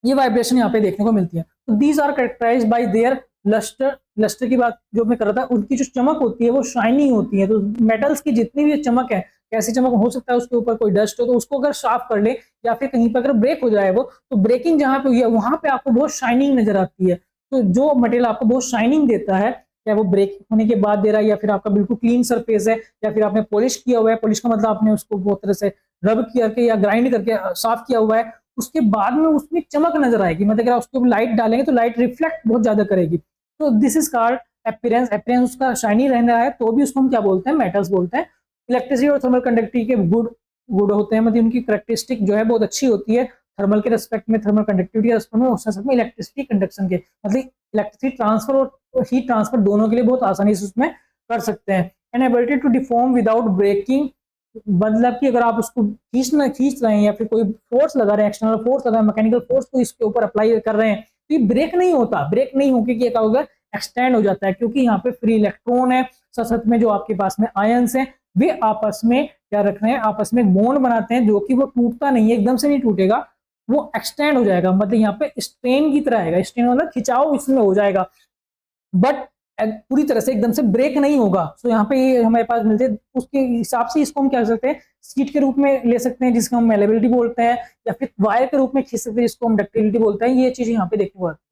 ये वाइब्रेशन यहाँ पे देखने को मिलती है। तो these are characterized by their lustre. Lustre की बात जो मैं कर रहा था, उनकी जो चमक होती है वो शाइनिंग होती है। तो मेटल्स की जितनी भी चमक है, कैसी चमक हो सकता है, उसके ऊपर कोई डस्ट हो तो उसको अगर साफ कर ले या फिर कहीं पर अगर ब्रेक हो जाए वो, तो ब्रेकिंग जहां पे हुई है वहां पे आपको बहुत शाइनिंग नजर आती है। तो जो मटेरियल आपको बहुत शाइनिंग देता है, या वो ब्रेक होने के बाद दे रहा है, या फिर आपका बिल्कुल क्लीन सरफेस है, या फिर आपने पॉलिश किया हुआ है, पॉलिश का मतलब आपने उसको बहुत तरह से रब करके या ग्राइंड करके साफ किया हुआ है, उसके बाद में उसमें चमक नजर आएगी, मतलब अगर उसके ऊपर लाइट डालेंगे तो लाइट रिफ्लेक्ट बहुत ज्यादा करेगी। तो this is called appearance. Appearance उसका शाइनी रह रहा है तो भी उसको हम क्या बोलते हैं, मेटल्स बोलते हैं। इलेक्ट्रिसिटी और थर्मल कंडक्टिविटी के गुड होते हैं, मतलब उनकी करेक्टरिस्टिक जो है बहुत अच्छी होती है, थर्मल के रेस्पेक्ट में, थर्मल कंडक्टिविटी के रेस्पेक्ट में, उस में इलेक्ट्रिसिटी कंडक्शन के, मतलब इलेक्ट्रिसिटी ट्रांसफर और हीट ट्रांसफर दोनों के लिए बहुत आसानी से उसमें कर सकते हैं। And ability to deform without breaking, मतलब कि अगर आप उसको खींच रहे हैं या फिर कोई फोर्स लगा रहे हैं, एक्सटर्नल फोर्स लगा रहे हैं, मैकेनिकल फोर्स को इसके ऊपर अप्लाई कर रहे हैं, तो ये ब्रेक नहीं होता। ब्रेक नहीं होकर क्या होगा, एक्सटेंड हो जाता है, क्योंकि यहाँ पे फ्री इलेक्ट्रॉन है, साथ में जो आपके पास में आयंस हैं वे आपस में क्या रख रहे हैं, आपस में बॉन्ड बनाते हैं, जो कि वो टूटता नहीं है, एकदम से नहीं टूटेगा, वो एक्सटेंड हो जाएगा, मतलब यहाँ पे स्ट्रेन की तरह आएगा, स्ट्रेन मतलब खिंचाव इसमें हो जाएगा, बट पूरी तरह से एकदम से ब्रेक नहीं होगा। तो यहाँ पे ये हमारे पास मिलते हैं, उसके हिसाब से इसको हम क्या कर सकते हैं, सीट के रूप में ले सकते हैं जिसको हम मेलेबिलिटी बोलते हैं, या फिर वायर के रूप में खींच सकते हैं जिसको हम डक्टिलिटी बोलते हैं। ये चीज यहाँ पे देखने को आती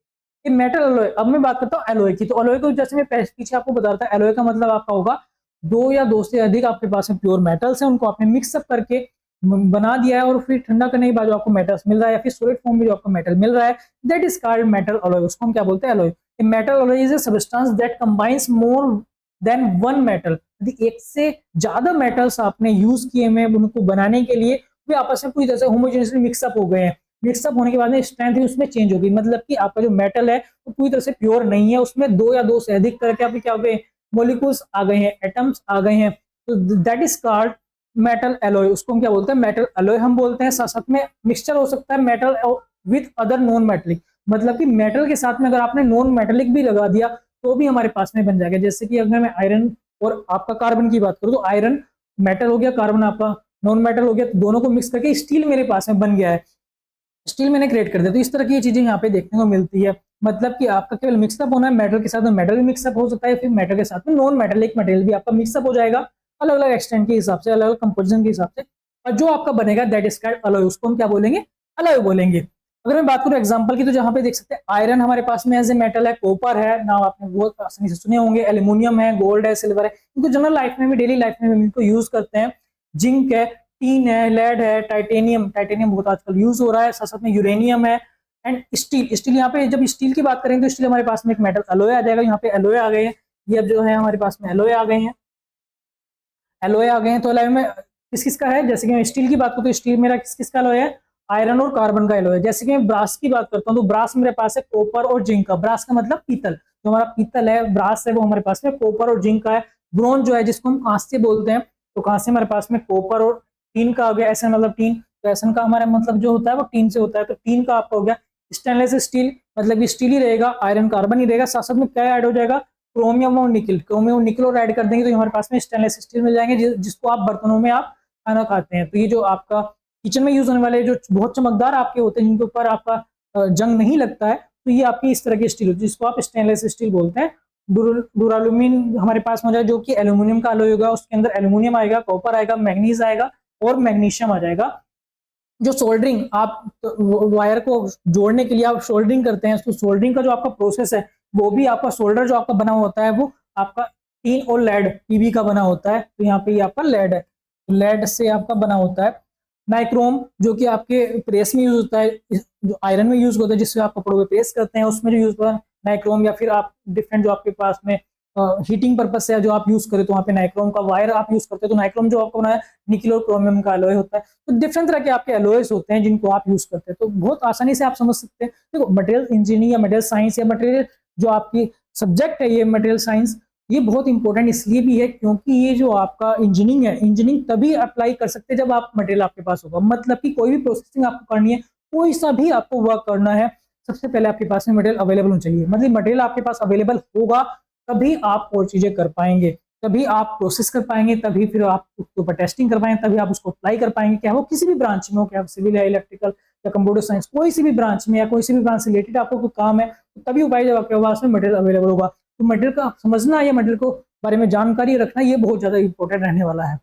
है। ये मेटल एलॉय। अब मैं बात करता हूँ एलॉय की। तो एलॉय को जैसे मैं पीछे आपको बता रहा था, एलॉय का मतलब आपका होगा दो या दो से अधिक आपके पास में प्योर मेटल्स हैं, उनको आपने मिक्सअप करके बना दिया है, और फिर ठंडा करने के बाद जो आपको मेटल्स मिल रहा है, या फिर सॉलिड फॉर्म में जो आपको मेटल मिल रहा है, that is called metal alloy. उसको हम क्या बोलते हैं, alloy. Metal alloy is a substance that combines more than one metal. यदि एक से ज्यादा मेटल्स आपने यूज किए हैं उनको बनाने के लिए, वे आपस में पूरी तरह से होमोजेनियसली मिक्सअप हो गए हैं। मिक्सअप होने के बाद में स्ट्रेंथ उसमें चेंज होगी, मतलब कि आपका जो मेटल है वो पूरी तरह से प्योर नहीं है, उसमें दो या दो से अधिक तरह के आपके क्या हो गए, मॉलिक्यूल्स आ गए हैं, एटम्स आ गए हैं। तो that is called metal alloy. उसको हम क्या बोलते हैं, मेटल एलॉय हम बोलते हैं। साथ साथ में मिक्सचर हो सकता है metal with other non metallic, मतलब कि मेटल के साथ में अगर आपने नॉन मेटेलिक भी लगा दिया तो भी हमारे पास में बन जाएगा। जैसे कि अगर मैं आयरन और आपका कार्बन की बात करूं, तो आयरन मेटल हो गया, कार्बन आपका नॉन मेटल हो गया, तो दोनों को मिक्स करके स्टील मेरे पास में बन गया है, स्टील मैंने क्रिएट कर दिया। तो इस तरह की चीजें यहाँ पे देखने को मिलती है, मतलब कि आपका केवल मिक्सअप होना है, मेटल के साथ में मेटल भी मिक्सअप हो सकता है, फिर मेटल के साथ में नॉन मेटेलिक मटेरियल भी आपका मिक्सअप हो जाएगा, अलग अलग एक्सटेंट के हिसाब से, अलग अलग कंपोजिशन के हिसाब से, और जो आपका बनेगा दैट इज कॉल्ड अलॉय। उसको हम क्या बोलेंगे, अलॉय बोलेंगे। अगर मैं बात करूं एग्जांपल की, तो जहां पे देख सकते हैं आयरन हमारे पास में एज ए मेटल है, कॉपर है, नाम आपने बहुत आसानी से सुने होंगे, एल्यूमिनियम है, गोल्ड है, सिल्वर है, इनको जनरल लाइफ में भी, डेली लाइफ में भी इनको यूज करते हैं। जिंक है, टीन है, लेड है, टाइटेनियम, टाइटेनियम बहुत आजकल यूज हो रहा है, साथ साथ में यूरेनियम है, एंड स्टील। स्टील यहाँ पे जब स्टील की बात करेंगे तो स्टील हमारे पास में एक मेटल एलॉय आ जाएगा, यहाँ पे एलॉय आ गए हैं, ये अब जो है हमारे पास में एलॉय आ गए हैं, एलॉय आ गए हैं। तो एलॉय में किस किस का है, जैसे कि मैं स्टील की बात करूँ तो स्टील मेरा किस किस का एलॉय है, आयरन और कार्बन का एलॉय है। जैसे कि मैं ब्रास की बात करता हूँ तो ब्रास मेरे पास है कॉपर और जिंक का। ब्रास का मतलब पीतल, जो हमारा पीतल है, ब्रास है, वो हमारे पास में कॉपर और जिंक का है। ब्रोंज जो है जिसको हम कांस्य बोलते हैं, तो कांस्य हमारे पास में कॉपर और टीन का हो गया। एसन मतलब टीन, तो एसन का हमारा मतलब जो होता है वो टीन से होता है, तो टीन का आपका हो गया। स्टेनलेस स्टील मतलब स्टील ही रहेगा, आयरन कार्बन ही रहेगा, साथ साथ में क्या ऐड हो जाएगा, क्रोमियम और निकल। क्रोमियम और निकल और ऐड कर देंगे तो हमारे पास में स्टेनलेस स्टील मिल जाएंगे, जिसको आप बर्तनों में आप खाना खाते हैं। तो ये जो आपका किचन में यूज होने वाले जो बहुत चमकदार आपके होते हैं, जिनके ऊपर आपका जंग नहीं लगता है, तो ये आपकी इस तरह की स्टील होती है, जिसको आप स्टेनलेस स्टील बोलते हैं। डुरालुमिन हमारे पास में जो कि एल्यूमिनियम का अलॉय होगा, उसके अंदर एल्यूमिनियम आएगा, कॉपर आएगा, मैग्नीज आएगा और मैग्नीशियम आ जाएगा। जो सोल्डरिंग, आप वायर को जोड़ने के लिए आप सोल्डरिंग करते हैं, तो सोल्डरिंग का जो आपका प्रोसेस है वो भी आपका सोल्डर जो आपका बना होता है वो आपका टीन और लेड पीबी का बना होता है। तो यहाँ पे ये आपका लेड है, लेड से आपका बना होता है। नाइक्रोम जो कि आपके प्रेस में यूज होता है, जो आयरन में यूज होता है, जिससे आप कपड़ों पे प्रेस करते हैं, उसमें जो यूज होता है नाइक्रोम। या फिर आप डिफरेंट जो आपके पास में हीटिंग पर्पज से जो आप यूज करें तो वहाँ पे नाइक्रोम का वायर आप यूज करते हैं, तो नाइक्रोम जो आपको बनाया निकल और क्रोमियम का एलॉय होता है। तो डिफरेंट तरह के आपके एलॉयस होते हैं जिनको आप यूज करते हैं, तो बहुत आसानी से आप समझ सकते हैं। देखो मटेरियल इंजीनियरिंग या मटेरियल साइंस या मटेरियल जो आपकी सब्जेक्ट है, ये मटेरियल साइंस ये बहुत इंपॉर्टेंट इसलिए भी है क्योंकि ये जो आपका इंजीनियरिंग है, इंजीनियरिंग तभी अप्लाई कर सकते हैं जब आप मटेरियल आपके पास होगा। मतलब कि कोई भी प्रोसेसिंग आपको करनी है, कोई सा भी आपको वर्क करना है, सबसे पहले आपके पास में मटेरियल अवेलेबल होना चाहिए। मतलब मटेरियल आपके पास अवेलेबल होगा तभी आप और चीजें कर पाएंगे, तभी आप प्रोसेस कर पाएंगे, तभी फिर आप उसके ऊपर टेस्टिंग कर पाएंगे, तभी आप उसको अप्लाई कर पाएंगे। क्या वो किसी भी ब्रांच में हो, क्या सिविल या इलेक्ट्रिकल या कंप्यूटर साइंस, कोई सी भी ब्रांच में या कोई सी भी ब्रांच से रिलेटेड आपको कोई काम है, तो तभी उपाय जब आपके पास में मटेरियल अवेलेबल होगा। तो मटेरियल का समझना या मटेरियल को बारे में जानकारी रखना ये बहुत ज्यादा इंपॉर्टेंट रहने वाला है।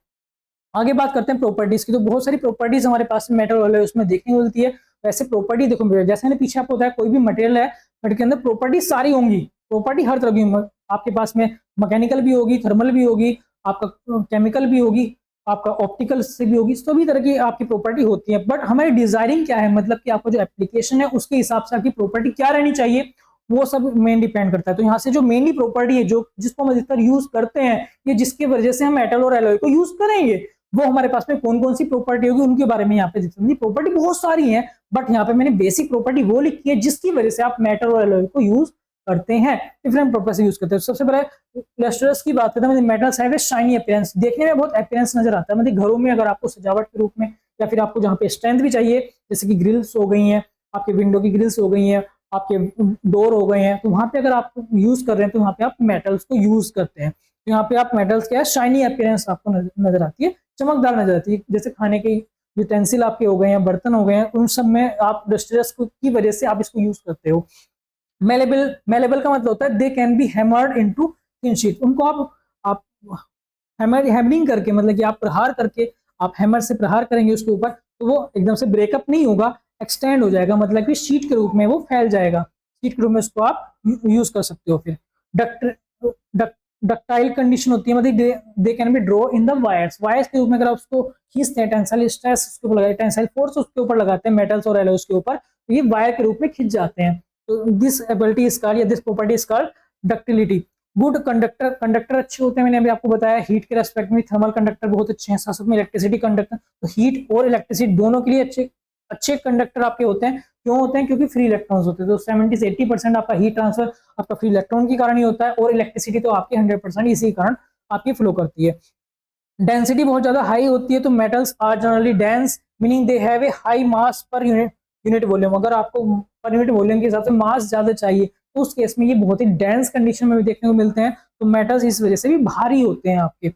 आगे बात करते हैं प्रॉपर्टीज की। तो बहुत सारी प्रॉपर्टीज हमारे पास में मेटल वाले उसमें देखने को मिलती है। वैसे प्रॉपर्टी देखो, जैसे मैंने पीछे आपको बताया कोई भी मटेरियल है, मटेरियल के अंदर प्रॉपर्टी सारी होंगी, प्रॉपर्टी हर तरह की आपके पास में मैकेनिकल भी होगी, थर्मल भी होगी, आपका केमिकल भी होगी, आपका ऑप्टिकल से भी होगी, सभी तरह की आपकी प्रॉपर्टी होती है। बट हमारी डिजाइनिंग क्या है, मतलब कि आपको जो एप्लीकेशन है उसके हिसाब से आपकी प्रॉपर्टी क्या रहनी चाहिए, वो सब मेन डिपेंड करता है। तो यहाँ से जो मेनली प्रॉपर्टी है जो जिसको हम अधिकतर यूज करते हैं, ये जिसकी वजह से हम मेटल और एलॉय को यूज करेंगे, वो हमारे पास में कौन कौन सी प्रॉपर्टी होगी उनके बारे में यहाँ पे जितनी प्रॉपर्टी बहुत सारी है, बट यहाँ पे मैंने बेसिक प्रॉपर्टी वो लिखी है जिसकी वजह से आप मेटल और एलॉय को यूज करते हैं, डिफरेंट पर्पज से यूज करते हैं। सबसे पहले लस्टरस की बात करते हैं, metals have a shiny appearance, देखने में बहुत अपीयरेंस नजर आता है। मतलब घरों में अगर आपको सजावट के रूप में या फिर आपको जहाँ पे स्ट्रेंथ भी चाहिए, जैसे कि ग्रिल्स हो गई हैं, आपके विंडो की ग्रिल्स हो गई हैं, आपके डोर हो गए हैं, तो वहां पे अगर आप यूज कर रहे हैं तो वहां पे आप मेटल्स को यूज करते हैं। तो यहाँ पे आप मेटल्स क्या है, शाइनी अपीयरेंस आपको नजर आती है, चमकदार नजर आती है। जैसे खाने के यूटेंसिल आपके हो गए हैं, बर्तन हो गए हैं, उन सब में आप डस्टरस की वजह से आप इसको यूज करते हो। मेलेबल का मतलब होता है they can be hammered into thin sheet, उनको आप हैमरिंग करके, मतलब कि आप प्रहार करके, आप हैमर से प्रहार करेंगे उसके ऊपर, तो वो एकदम से ब्रेकअप नहीं होगा, एक्सटेंड हो जाएगा, मतलब कि शीट के रूप में वो फैल जाएगा। शीट के रूप में उसको आप यूज कर सकते हो। फिर डक्टाइल कंडीशन होती है, मतलब they can be draw in the wires, wires के रूप में अगर आप उसको खींचते हैं, टेंसाइल स्ट्रेस उसके ऊपर लगाते हैं, टेंसाइल फोर्स उसके ऊपर लगाते हैं मेटल्स और एलॉयज के ऊपर, तो ये वायर के रूप में खींच जाते हैं। तो दिस एबिलिटी इज कॉल्ड, या this property is called ductility. Good conductor अच्छे होते हैं, मैंने अभी आपको बताया हीट के रेस्पेक्ट में थर्मल कंडक्टर बहुत अच्छे हैं, साथ साथ में इलेक्ट्रिसिटी कंडक्टर, तो हीट और इलेक्ट्रिसिटी दोनों के लिए अच्छे कंडक्टर आपके होते हैं। क्यों होते हैं? क्योंकि फ्री इलेक्ट्रॉन्स होते हैं, तो 70 से 80% आपका हीट ट्रांसफर आपका फ्री इलेक्ट्रॉन के कारण ही होता है, और इलेक्ट्रिसिटी तो आपकी 100% इसी कारण आपकी फ्लो करती है। डेंसिटी बहुत ज्यादा हाई होती है, तो metals are generally dense, meaning they have a high mass per unit volume. अगर आपको पर यूनिट वॉल्यूम के हिसाब से मास ज्यादा चाहिए, तो उस केस में ये बहुत ही डेंस कंडीशन में भी देखने को मिलते हैं, तो मेटल्स इस वजह से भी भारी होते हैं आपके।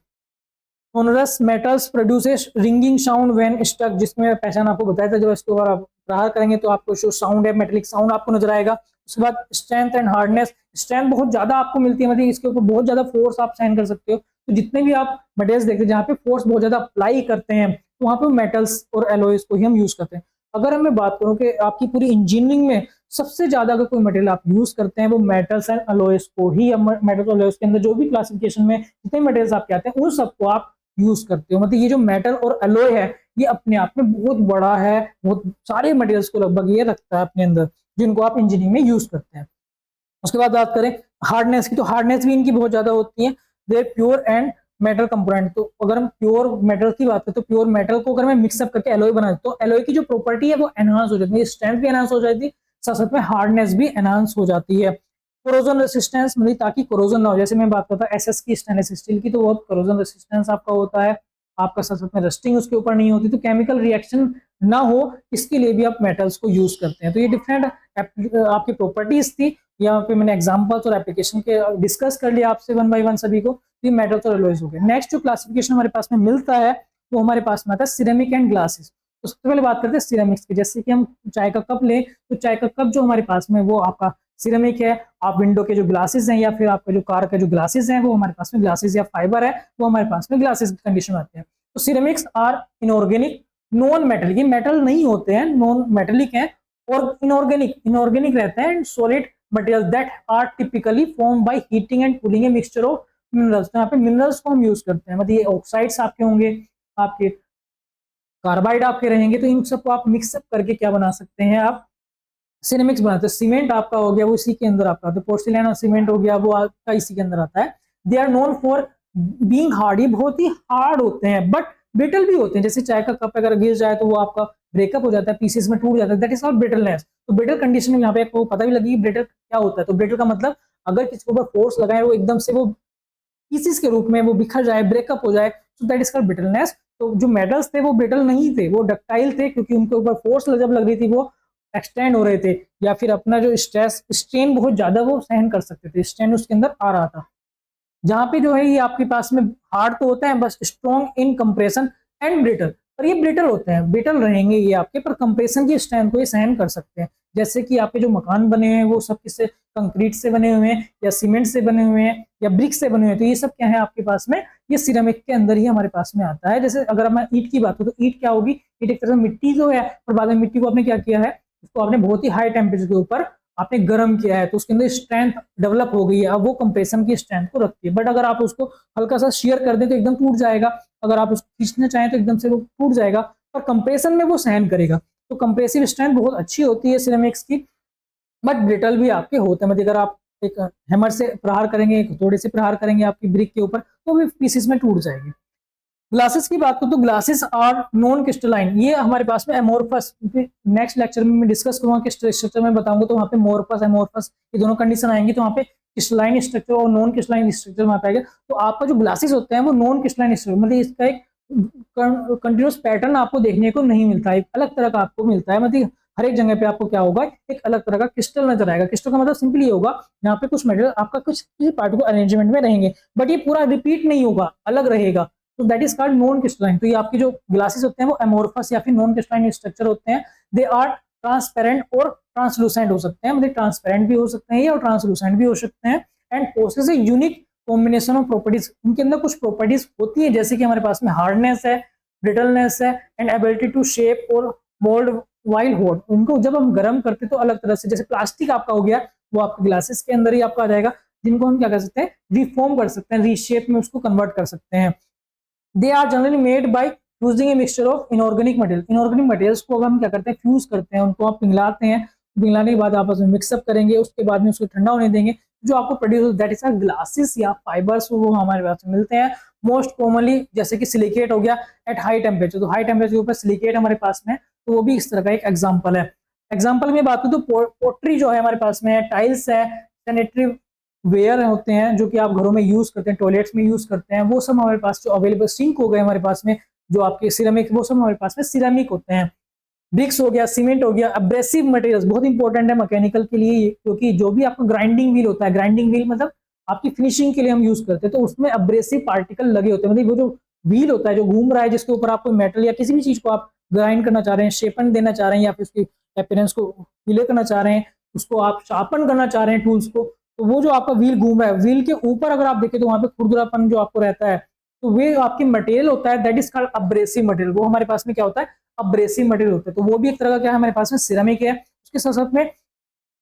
Sonorous metals produces ringing sound when stuck, जिसमें पहचान आपको बताया था, जब इसके ऊपर आप प्रहार करेंगे तो आपको जो साउंड है मेटेलिक साउंड आपको नजर आएगा। उसके बाद स्ट्रेंथ एंड हार्डनेस, स्ट्रेंथ बहुत ज्यादा आपको मिलती है, मतलब इसके ऊपर बहुत ज्यादा फोर्स आप सहन कर सकते हो। तो जितने भी आप मटेरियल्स देखते हैं जहाँ पे फोर्स बहुत ज्यादा अप्लाई करते हैं, तो वहां पे मेटल्स और एलॉयज को ही हम यूज करते हैं। अगर मैं बात करूं कि आपकी पूरी इंजीनियरिंग में सबसे ज्यादा अगर कोई मटेरियल आप यूज करते हैं वो मेटल्स एंड एलॉयज को ही, मेटल्स और एलॉयज के अंदर जो भी क्लासिफिकेशन में जितने मटेरियल्स आपके आते हैं उन सबको आप यूज करते हो। मतलब ये जो मेटल और एलॉय है ये अपने आप में बहुत बड़ा है, बहुत सारे मटेरियल्स को लगभग ये रखता है अपने अंदर, जिनको आप इंजीनियरिंग में यूज करते हैं। उसके बाद बात करें हार्डनेस की, तो हार्डनेस भी इनकी बहुत ज्यादा होती है। दे प्योर एंड मेटल कंपोनेंट, तो अगर हम प्योर मेटल की बात करें तो प्योर मेटल को अगर मैं मिक्सअप करके एलॉय बना तो एलॉय की जो प्रॉपर्टी है वो एनहांस हो जाती है, स्ट्रेंथ भी एनहांस हो जाती है, साथ साथ में हार्डनेस भी एनहांस हो जाती है। कोरोजन रेसिस्टेंस, मतलब ताकि कोरोजन ना हो, जैसे मैं बात करता हूँ एसएस की, स्टेनलेस स्टील की, तो वो कोरोजन रेसिस्टेंस आपका होता है, आपका साथ साथ में रस्टिंग उसके ऊपर नहीं होती, तो केमिकल रिएक्शन ना हो इसके लिए भी आप मेटल्स को यूज करते हैं। तो ये डिफरेंट आपकी प्रॉपर्टीज थी, यहाँ पे मैंने एग्जांपल्स और एप्लीकेशन के डिस्कस कर लिया आपसे वन बाय वन सभी को। ये मेटल्स और एलॉयज हो गए। नेक्स्ट जो क्लासिफिकेशन हमारे पास में मिलता है वो हमारे पास में आता है सिरेमिक एंड ग्लासेस। तो सबसे पहले बात करते हैं सिरेमिक्स की, जैसे कि हम चाय का कप लें तो चाय का कप जो हमारे पास में वो आपका सिरेमिक है। आप विंडो के जो ग्लासेस हैं या फिर आपका जो कार का जो ग्लासेस हैं वो हमारे पास में ग्लासेस या फाइबर है वो हमारे पास में ग्लासेस कंडीशन आते हैं। तो ceramics are inorganic non metal, ये मेटल नहीं होते हैं, नॉन मेटेलिक हैं, और इनऑर्गेनिक रहते हैं, solid material that are typically form by heating and cooling a mixture of minerals. तो यहाँ पे मिनरल्स को हम यूज करते हैं, मतलब ये ऑक्साइड्स आपके होंगे, आपके कार्बाइड आपके रहेंगे, तो इन सबको आप मिक्सअप करके क्या बना सकते हैं, आप सिरेमिक्स बनाते हैं। सीमेंट आपका हो गया वो इसी के अंदर आपका, तो पोर्सिलेन और सीमेंट हो गया वो आपका इसी के अंदर आता है। They are known for being hard, ये बहुत ही हार्ड होते हैं बट ब्रिटल भी होते हैं। जैसे चाय का कप अगर गिर जाए तो वो आपका ब्रेकअप हो जाता है, पीसेस में टूट जाता है, दैट इज कॉल्ड ब्रिटलनेस। तो ब्रिटल कंडीशन में यहाँ पे आपको पता भी लगी ब्रिटल क्या होता है। तो ब्रिटल का मतलब अगर किसी के ऊपर फोर्स लगाए वो एकदम से वो पीसेस के रूप में वो बिखर जाए, ब्रेकअप हो जाए, तो दैट इज कॉल्ड ब्रिटलनेस। तो जो मेटल्स थे वो ब्रिटल नहीं थे, वो डक्टाइल थे, क्योंकि उनके ऊपर फोर्स जब लग रही थी वो एक्सटेंड हो रहे थे, या फिर अपना जो स्ट्रेस स्ट्रेन बहुत ज्यादा वो सहन कर सकते थे, स्ट्रेन उसके अंदर आ रहा था। जहां पे जो है ये आपके पास में हार्ड तो होता है बस strong in compression and brittle, पर ये ब्रिटल होते हैं, ब्रिटल रहेंगे ये आपके, पर कंप्रेशन की स्ट्रेंथ को ये सहन कर सकते हैं। जैसे कि आपके जो मकान बने हुए हैं वो सब किससे, कंक्रीट से बने हुए हैं या सीमेंट से बने हुए हैं या ब्रिक से बने हुए हैं, तो ये सब क्या है आपके पास में, ये सिरेमिक के अंदर ही हमारे पास में आता है। जैसे अगर मैं ईंट की बात करूं तो ईंट क्या होगी, ईंट एक तरह से मिट्टी जो है, और बाद में मिट्टी को आपने क्या किया है, उसको आपने बहुत ही हाई टेम्परेचर के ऊपर आपने गर्म किया है, तो उसके अंदर स्ट्रेंथ डेवलप हो गई है, अब वो कंप्रेशन की स्ट्रेंथ को रखती है। बट अगर आप उसको हल्का सा शेयर कर दें तो एकदम टूट जाएगा, अगर आप उसको खींचना चाहें तो एकदम से वो टूट जाएगा, पर कंप्रेशन में वो सहन करेगा। तो कंप्रेसिव स्ट्रेंथ बहुत अच्छी होती है सिरेमिक्स की, बट ब्रिटल भी आपके होते हैं। मतलब अगर आप एक हैमर से प्रहार करेंगे, एक हथौड़े से प्रहार करेंगे आपकी ब्रिक के ऊपर, तो भी पीसेस में टूट जाएगी। ग्लासेस की बात करूं तो ग्लासेस आर नॉन क्रिस्टलाइन, ये हमारे पास में एमोर्फस, नेक्स्ट लेक्चर में मैं डिस्कस करूंगा स्ट्रक्चर में बताऊंगा, तो वहाँ पे मोर्फस एमोर्फस ये दोनों कंडीशन आएंगी, तो वहाँ पे क्रिस्टलाइन स्ट्रक्चर और नॉन क्रिस्टलाइन स्ट्रक्चर वहाँ पे आएगा। तो आपका जो ग्लासेस होते हैं वो नॉन क्रिस्टलाइन स्ट्रक्चर, मतलब इसका एक कंटिन्यूस पैटर्न आपको देखने को नहीं मिलता है, एक अलग तरह का आपको मिलता है। मतलब हर एक जगह पे आपको क्या होगा, एक अलग तरह का क्रिस्टल नजर आएगा। क्रिस्टल का मतलब सिंपली ये होगा, यहाँ पे कुछ मटेरियल आपका कुछ पार्टिकुलर अरेंजमेंट में रहेंगे, बट ये पूरा रिपीट नहीं होगा, अलग रहेगा, तो that is called non crystalline. तो ये आपके जो ग्लासेस होते हैं वो एमोर्फस या फिर नॉन क्रिस्टलाइन स्ट्रक्चर होते हैं। दे आर ट्रांसपेरेंट और ट्रांसलूसेंट हो सकते हैं, मतलब ट्रांसपेरेंट भी हो सकते हैं और ट्रांसलूसेंट भी हो सकते हैं, and possess a unique combination of properties. उनके अंदर कुछ प्रॉपर्टीज होती है, जैसे कि हमारे पास में हार्डनेस है, ब्रिटलनेस है, एंड एबिलिटी टू शेप और मोल्ड वाइल हॉट। उनको जब हम गर्म करते हैं तो अलग तरह से, जैसे प्लास्टिक आपका हो गया वो आपके ग्लासेस के अंदर ही आपका आ जाएगा, जिनको हम क्या कर सकते हैं, रिफॉर्म कर सकते हैं, रीशेप में उसको कन्वर्ट कर सकते हैं। They are generally made by using a mixture of inorganic material. Inorganic materials को हम क्या करते हैं, फ्यूज करते हैं, उनको आप पिघलाते हैं, पिघलाने के बाद आपस में मिक्सअप करेंगे, उसके बाद में उसको ठंडा होने देंगे, जो आपको प्रोड्यूस दैट इज ग्लासेस या फाइबर्स वो हमारे पास मिलते हैं। मोस्ट कॉमनली जैसे कि सिलिकेट हो गया एट हाई टेम्परेचर, तो हाई टेम्परेचर के ऊपर सिलिकेट हमारे पास में, तो वो भी इस तरह का एक एग्जाम्पल है। एग्जाम्पल में बात करूं तो पोट्री जो है हमारे पास में, टाइल्स है, सैनिटरी वेयर होते हैं जो कि आप घरों में यूज करते हैं, टॉयलेट्स में यूज करते हैं, वो सब हमारे पास जो अवेलेबल, सिंक हो गए हमारे पास में, जो आपके सिरेमिक, वो सब हमारे पास में सिरेमिक होते हैं। ब्रिक्स हो गया, सीमेंट हो गया, अब्रेसिव मटेरियल्स बहुत इंपॉर्टेंट है मैकेनिकल के लिए, क्योंकि जो भी आपका ग्राइंडिंग व्हील होता है, ग्राइंडिंग व्हील मतलब आपकी फिनिशिंग के लिए हम यूज करते हैं, तो उसमें अब्रेसिव पार्टिकल लगे होते हैं, मतलब वो जो व्हील होता है जो घूम रहा है, जिसके ऊपर आप कोई मेटल या किसी भी चीज को आप ग्राइंड करना चाह रहे हैं, शेपन देना चाह रहे हैं, या फिर उसकी अपीयरेंस को डिले करना चाह रहे हैं, उसको आप शार्पन करना चाह रहे हैं टूल्स को, तो वो जो आपका व्हील घूम रहा है, व्हील के ऊपर अगर आप देखें तो वहां पे खुरदरापन जो आपको रहता है, तो वे आपकी मटेरियल होता है, that is called abrasive material. वो हमारे पास में क्या होता है, अब्रेसिव मटेरियल होता है, तो वो भी एक तरह का क्या है हमारे पास में, सिरेमिक है। उसके साथ साथ में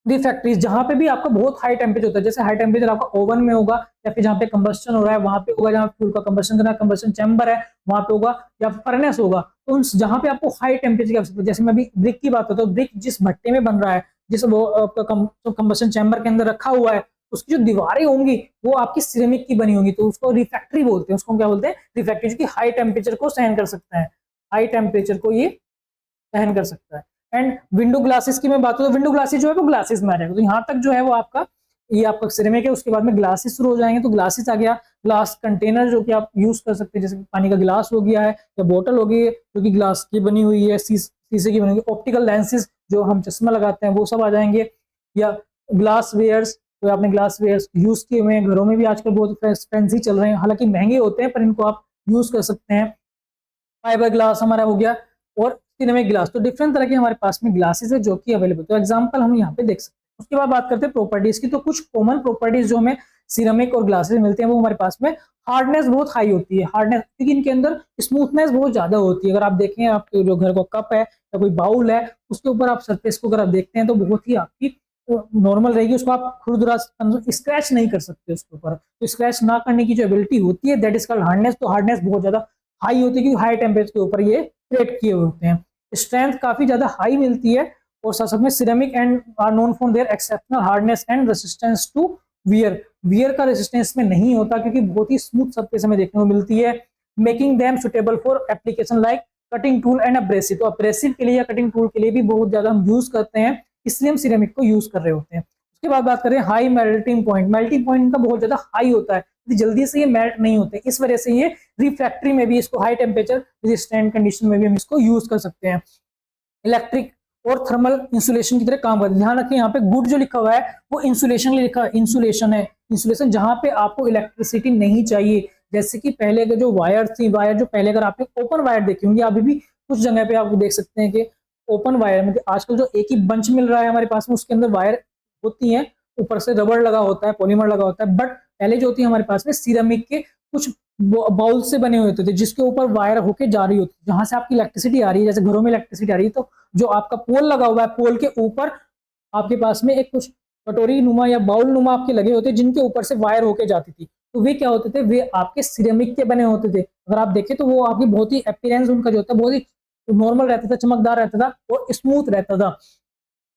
रिफैक्ट्रीज, जहां पे भी आपका बहुत हाई टेम्परेचर होता है, जैसे हाई टेम्परेचर आपका ओवन में होगा, या फिर जहां पे कंबस्टन हो रहा है वहां पे होगा, जहां फ्यूल का कंबस्टन करना है, कंबस्टन चैम्बर है वहां पे होगा, या फर्नेस होगा, तो जहां पे आपको हाई टेम्परेचर की आवश्यकता है, जैसे मैं अभी ब्रिक की बात करता हूँ, ब्रिक जिस भट्टे में बन रहा है, जिस वो कंबस्टन चैम्बर के अंदर रखा हुआ है, उसकी जो दीवारें होंगी वो आपकी सिरेमिक की बनी होंगी, तो उसको रिफैक्ट्री बोलते हैं, उसको क्या बोलते हैं, रिफैक्ट्री, जो कि हाई टेम्परेचर को सहन कर सकता है, हाई टेम्परेचर को ये सहन कर सकता है। एंड विंडो ग्लासेस की मैं बात करूं तो विंडो ग्लासेस जो है वो ग्लासेस में आ जाएगा, तो यहाँ तक जो है वो आपका, ये आपका सिरेमिक है। उसके बाद में ग्लासेस शुरू हो जाएंगे, तो ग्लासेस आ गया, ग्लास कंटेनर जो कि आप यूज कर सकते हैं, जैसे पानी का गिलास हो गया है, या बोतल हो गई है जो कि ग्लास की बनी हुई है, शीशे की बनी हुई है, ऑप्टिकल लेंसेज जो हम चश्मा लगाते हैं वो सब आ जाएंगे, या ग्लास वेयर्स, तो आपने ग्लास वेयर्स यूज किए हुए हैं, घरों में भी आजकल बहुत फैंसी चल रहे हैं, हालांकि महंगे होते हैं पर इनको आप यूज कर सकते हैं। फाइबर ग्लास हमारा हो गया, और सिरेमिक ग्लास, तो डिफरेंट तरह के हमारे पास में ग्लासेस है जो कि अवेलेबल, तो एग्जांपल हम यहाँ पे देख सकते हैं। उसके बाद बात करते हैं प्रॉपर्टीज की, तो कुछ कॉमन प्रॉपर्टीज जो हमें सिरेमिक और ग्लासेस मिलते हैं वो हमारे पास में, हार्डनेस बहुत हाई होती है, हार्डनेस, क्योंकि इनके अंदर स्मूथनेस बहुत ज्यादा होती है। अगर आप देखें आपके जो घर का कप है या कोई बाउल है, उसके ऊपर आप सरफेस को अगर आप देखते हैं तो बहुत ही आपकी नॉर्मल रहेगी, उसको आप खुरदुरा स्क्रैच नहीं कर सकते उसके ऊपर, तो स्क्रैच ना करने की जो एबिलिटी होती है दैट इज कॉल्ड हार्डनेस। तो हार्डनेस बहुत ज्यादा हाई होती है, क्योंकि हाई टेम्परेचर के ऊपर ये क्रिएट किए होते हैं। स्ट्रेंथ काफी ज्यादा हाई मिलती है, और साथ साथ में ceramic and are known for their exceptional hardness and resistance to wear, wear का रेजिस्टेंस में नहीं होता क्योंकि बहुत ही स्मूथ सरफेस हमें देखने को मिलती है। Making them suitable for application like cutting tool and abrasive, तो अब्रेसिव के लिए या कटिंग टूल के लिए भी बहुत ज्यादा हम यूज करते हैं, इसलिए हम सिरेमिक को यूज कर रहे होते हैं। उसके बाद बात करें high melting point, melting point इनका बहुत ज्यादा हाई होता है, जल्दी से ये मेल्ट नहीं होते, इस वजह से ये रिफ्रैक्टरी में भी इसको हाई टेम्परेचर रेजिस्टेंट कंडीशन में भी हम इसको यूज कर सकते हैं। इलेक्ट्रिक और थर्मल इंसुलेशन की तरह काम करते हैं। ध्यान रखें यहाँ पे गुड जो लिखा हुआ है वो इंसुलेशन लिखा है, इंसुलेशन है, इंसुलेशन जहां पे आपको इलेक्ट्रिसिटी नहीं चाहिए। जैसे कि पहले के जो वायर थी, वायर जो पहले अगर आपने ओपन वायर देखे होंगे, अभी भी कुछ जगह पे आप देख सकते हैं कि ओपन वायर मतलब आजकल जो एक ही बंच मिल रहा है हमारे पास में, उसके अंदर वायर होती है, ऊपर से रबर लगा होता है, पॉलीमर लगा होता है, बट पहले जो होती है हमारे पास में सिरेमिक के कुछ बाउल से बने हुए होते थे जिसके ऊपर वायर होके जा रही होती है, जहां से आपकी इलेक्ट्रिसिटी आ रही है। जैसे घरों में इलेक्ट्रिसिटी आ रही है तो जो आपका पोल लगा हुआ है, पोल के ऊपर आपके पास में एक कुछ कटोरी नुमा या बाउल नुमा आपके लगे होते जिनके ऊपर से वायर होके जाती थी, तो वे क्या होते थे, वे आपके सिरेमिक के बने होते थे। अगर आप देखें तो वो आपकी बहुत ही अपीयरेंस उनका जो होता है बहुत ही नॉर्मल रहता था, चमकदार रहता था और स्मूथ रहता था।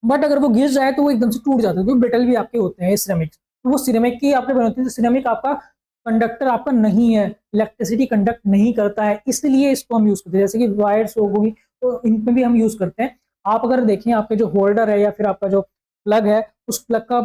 बट अगर वो गिर जाए तो वो एकदम से टूट जाता है, क्योंकि ब्रिटल भी आपके होते हैं सिरेमिक, तो वो सिरेमिक की आपने बने होते हैं। सिरेमिक आपका कंडक्टर आपका नहीं है, इलेक्ट्रिसिटी कंडक्ट नहीं करता है, इसलिए इसको हम यूज करते हैं। जैसे कि वायर्स हो गई तो इनमें भी हम यूज करते हैं। आप अगर देखें आपके जो होल्डर है या फिर आपका जो प्लग है, उस प्लग का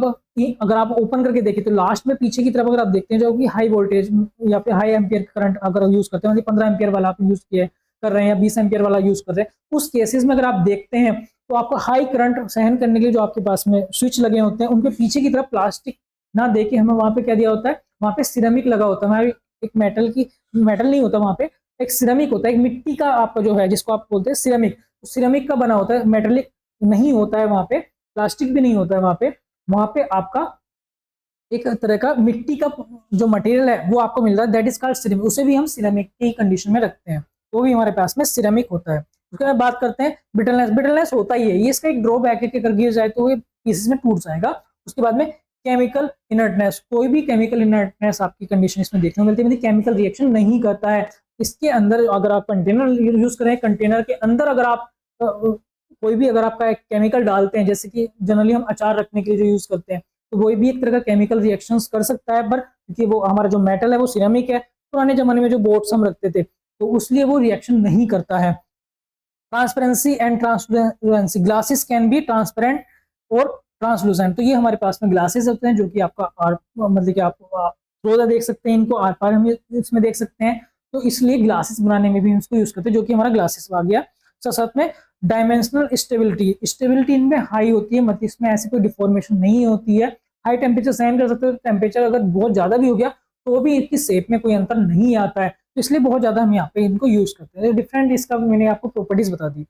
अगर आप ओपन करके देखें तो लास्ट में पीछे की तरफ अगर आप देखते हैं जो कि हाई वोल्टेज या फिर हाई एम्पियर करंट अगर यूज करते हैं, मतलब 15 एम्पियर वाला आप यूज किए कर रहे हैं या 20 एम्पियर वाला यूज कर रहे हैं, उस केसेस में अगर आप देखते हैं तो आपको हाई करंट सहन करने के लिए जो आपके पास में स्विच लगे होते हैं उनके पीछे की तरफ प्लास्टिक ना दे के हमें वहां पे क्या दिया होता है, वहां पे सिरेमिक लगा होता है। हमारी एक मेटल नहीं होता, वहां पे एक सिरेमिक होता है, एक मिट्टी का आपका जो है जिसको आप बोलते हैं सिरेमिक, सिरेमिक का बना होता है, मेटेलिक नहीं होता है वहां पे, प्लास्टिक भी नहीं होता है वहां पे आपका एक तरह का मिट्टी का जो मटेरियल है वो आपको मिल रहा है, दैट इज कॉल्ड सिरेमिक, उसे भी हम सिरेमिक की कंडीशन में रखते हैं, वो भी हमारे पास में सिरेमिक होता है। उसके बाद बात करते हैं ब्रिटलनेस, ब्रिटलनेस होता ही है, ये इसका एक ड्रॉबैक है कि अगर गिर जाए तो ये पीसेस में टूट जाएगा। उसके बाद में केमिकल इनर्टनेस, कोई भी केमिकल इनर्टनेस आपकी कंडीशन इसमें देखने को मिलती है, मतलब केमिकल रिएक्शन नहीं करता है। इसके अंदर अगर आप कंटेनर यूज करें, कंटेनर के अंदर अगर आप कोई भी अगर आपका एक केमिकल डालते हैं, जैसे कि जनरली हम अचार रखने के लिए जो यूज करते हैं, तो वो भी एक तरह का केमिकल रिएक्शंस कर सकता है, पर क्योंकि वो हमारा जो मेटल है वो सिरेमिक है, पुराने जमाने में जो बोट्स हम रखते थे तो उसलिए वो रिएक्शन नहीं करता है। Transparency and transparency, glasses can be transparent और ट्रांसलूसेंट, तो ये हमारे पास में ग्लासेस होते हैं जो कि आपका मतलब कि आप रोजा देख सकते हैं, इनको आर पार हम इसमें देख सकते हैं, तो इसलिए ग्लासेस बनाने में भी हम इसको यूज करते हैं, जो कि हमारा ग्लासेस आ गया। साथ में डायमेंशनल स्टेबिलिटी, स्टेबिलिटी इनमें हाई होती है, मतलब इसमें ऐसी कोई डिफॉर्मेशन नहीं होती है, हाई टेम्परेचर सहन कर सकते हो, टेम्परेचर अगर बहुत ज्यादा भी हो गया तो भी इसकी शेप में कोई अंतर नहीं आता है, तो इसलिए बहुत ज्यादा हम यहाँ पे इनको यूज करते हैं। डिफरेंट इसका मैंने आपको प्रॉपर्टीज बता दी।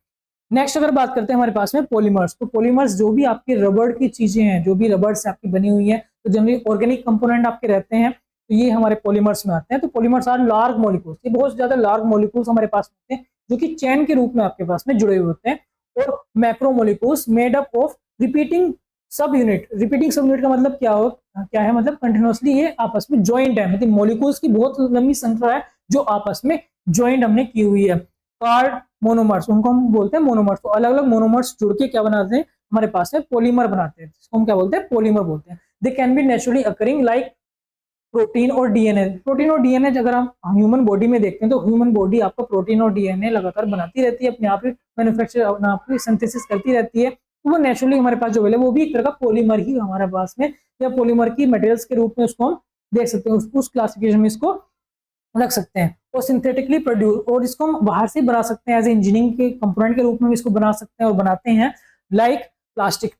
नेक्स्ट अगर बात करते हैं हमारे पास में पॉलीमर्स, तो पॉलीमर्स जो भी आपके रबड़ की चीजें हैं, जो भी रबड़ से आपकी बनी हुई है, तो जनरली ऑर्गेनिक कंपोनेंट आपके रहते हैं, तो ये हमारे पॉलीमर्स में आते हैं। तो पॉलीमर्स आर लार्ज मॉलिक्यूल्स, ये बहुत ज्यादा लार्ज मॉलिक्यूल्स हमारे पास होते हैं जो कि चैन के रूप में आपके पास में जुड़े हुए होते हैं, और macromolecules made up of repeating सब यूनिट। रिपीटिंग सब यूनिट का मतलब क्या है, मतलब कंटिन्यूअसली ये आपस में ज्वाइंट है, मतलब मॉलिक्यूल्स की बहुत लंबी संख्या है जो आपस में ज्वाइंट हमने की हुई है। कार्ड मोनोमर्स, उनको हम बोलते हैं मोनोमर्स, तो अलग अलग मोनोमर्स जुड़ के क्या बनाते हैं हमारे पास में पॉलीमर बनाते हैं, जिसको हम क्या बोलते हैं, पॉलीमर बोलते हैं। They can be naturally occurring like protein और डीएनए। प्रोटीन और डीएनए अगर हम ह्यूमन बॉडी में देखते हैं तो ह्यूमन बॉडी आपका प्रोटीन और डीएनए लगातार बनाती रहती है, अपने आप ही मैन्युफैक्चर अपने आप ही सिंथेसिस करती रहती है, तो वो नेचुरली हमारे पास जो अवेलेबल है वो भी एक तरह का पॉलीमर ही हमारे पास में, या पॉलीमर की मटेरियल्स के रूप में उसको हम देख सकते हैं, उस क्लासिफिकेशन में इसको रख सकते हैं। और सिंथेटिकली प्रोड्यूस, और इसको हम बाहर से बना सकते हैं, एज ए इंजीनियरिंग के कंपोनेंट के रूप में इसको बना सकते हैं और बनाते हैं। लाइक प्लास्टिक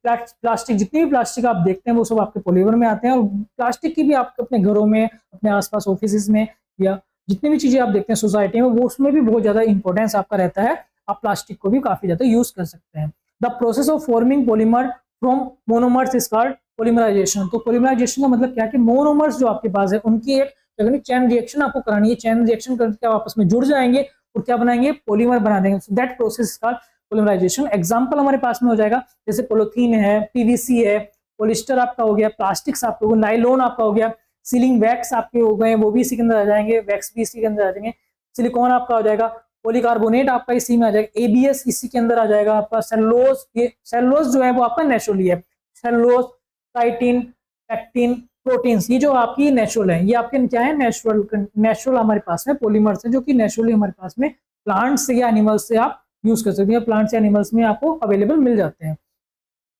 जितनी भी प्लास्टिक आप देखते हैं वो सब आपके पॉलीमर में आते हैं, और प्लास्टिक की भी आपके अपने घरों में, अपने आसपास ऑफिस में, या जितनी भी चीजें आप देखते हैं सोसाइटी में, वो उसमें भी बहुत ज्यादा इंपॉर्टेंस आपका रहता है, आप प्लास्टिक को भी काफी ज्यादा यूज कर सकते हैं। The process of forming polymer from monomers is called polymerization. तो पॉलीमराइजेशन का मतलब क्या है कि मोनोमर्स जो आपके पास है उनकी एक चैन रिएक्शन आपको करानी है, चैन रिएक्शन करके आपस में जुड़ जाएंगे और क्या बनाएंगे, पॉलीमर बना देंगे। सो दैट प्रोसेस का पॉलीमराइजेशन। एग्जांपल हमारे पास में हो जाएगा जैसे पॉलीथीन है, पीवीसी है, पॉलिस्टर आपका हो गया, प्लास्टिक्स आपका हो गया, नाइलॉन आपका हो गया, सीलिंग वैक्स आपके हो गए, वो भी इसी के अंदर आ जाएंगे, वैक्स भी इसी के अंदर आ जाएंगे, सिलिकॉन आपका हो जाएगा, पॉलीकार्बोनेट आपका इसी में आ जाएगा, एबीएस इसी के अंदर आ जाएगा आपका, सेलुलोज, ये सेलुलोज जो है वो आपका नेचुरली है, सेलुलोज, काइटिन, पैक्टिन, प्रोटीन्स, ये जो आपकी नेचुरल है, ये आपके क्या है, नेचुरल हमारे पास में पॉलीमर्स है जो कि नेचुरली हमारे पास में प्लांट्स या एनिमल्स से आप यूज कर सकते हैं, प्लांट्स या एनिमल्स में आपको अवेलेबल मिल जाते हैं।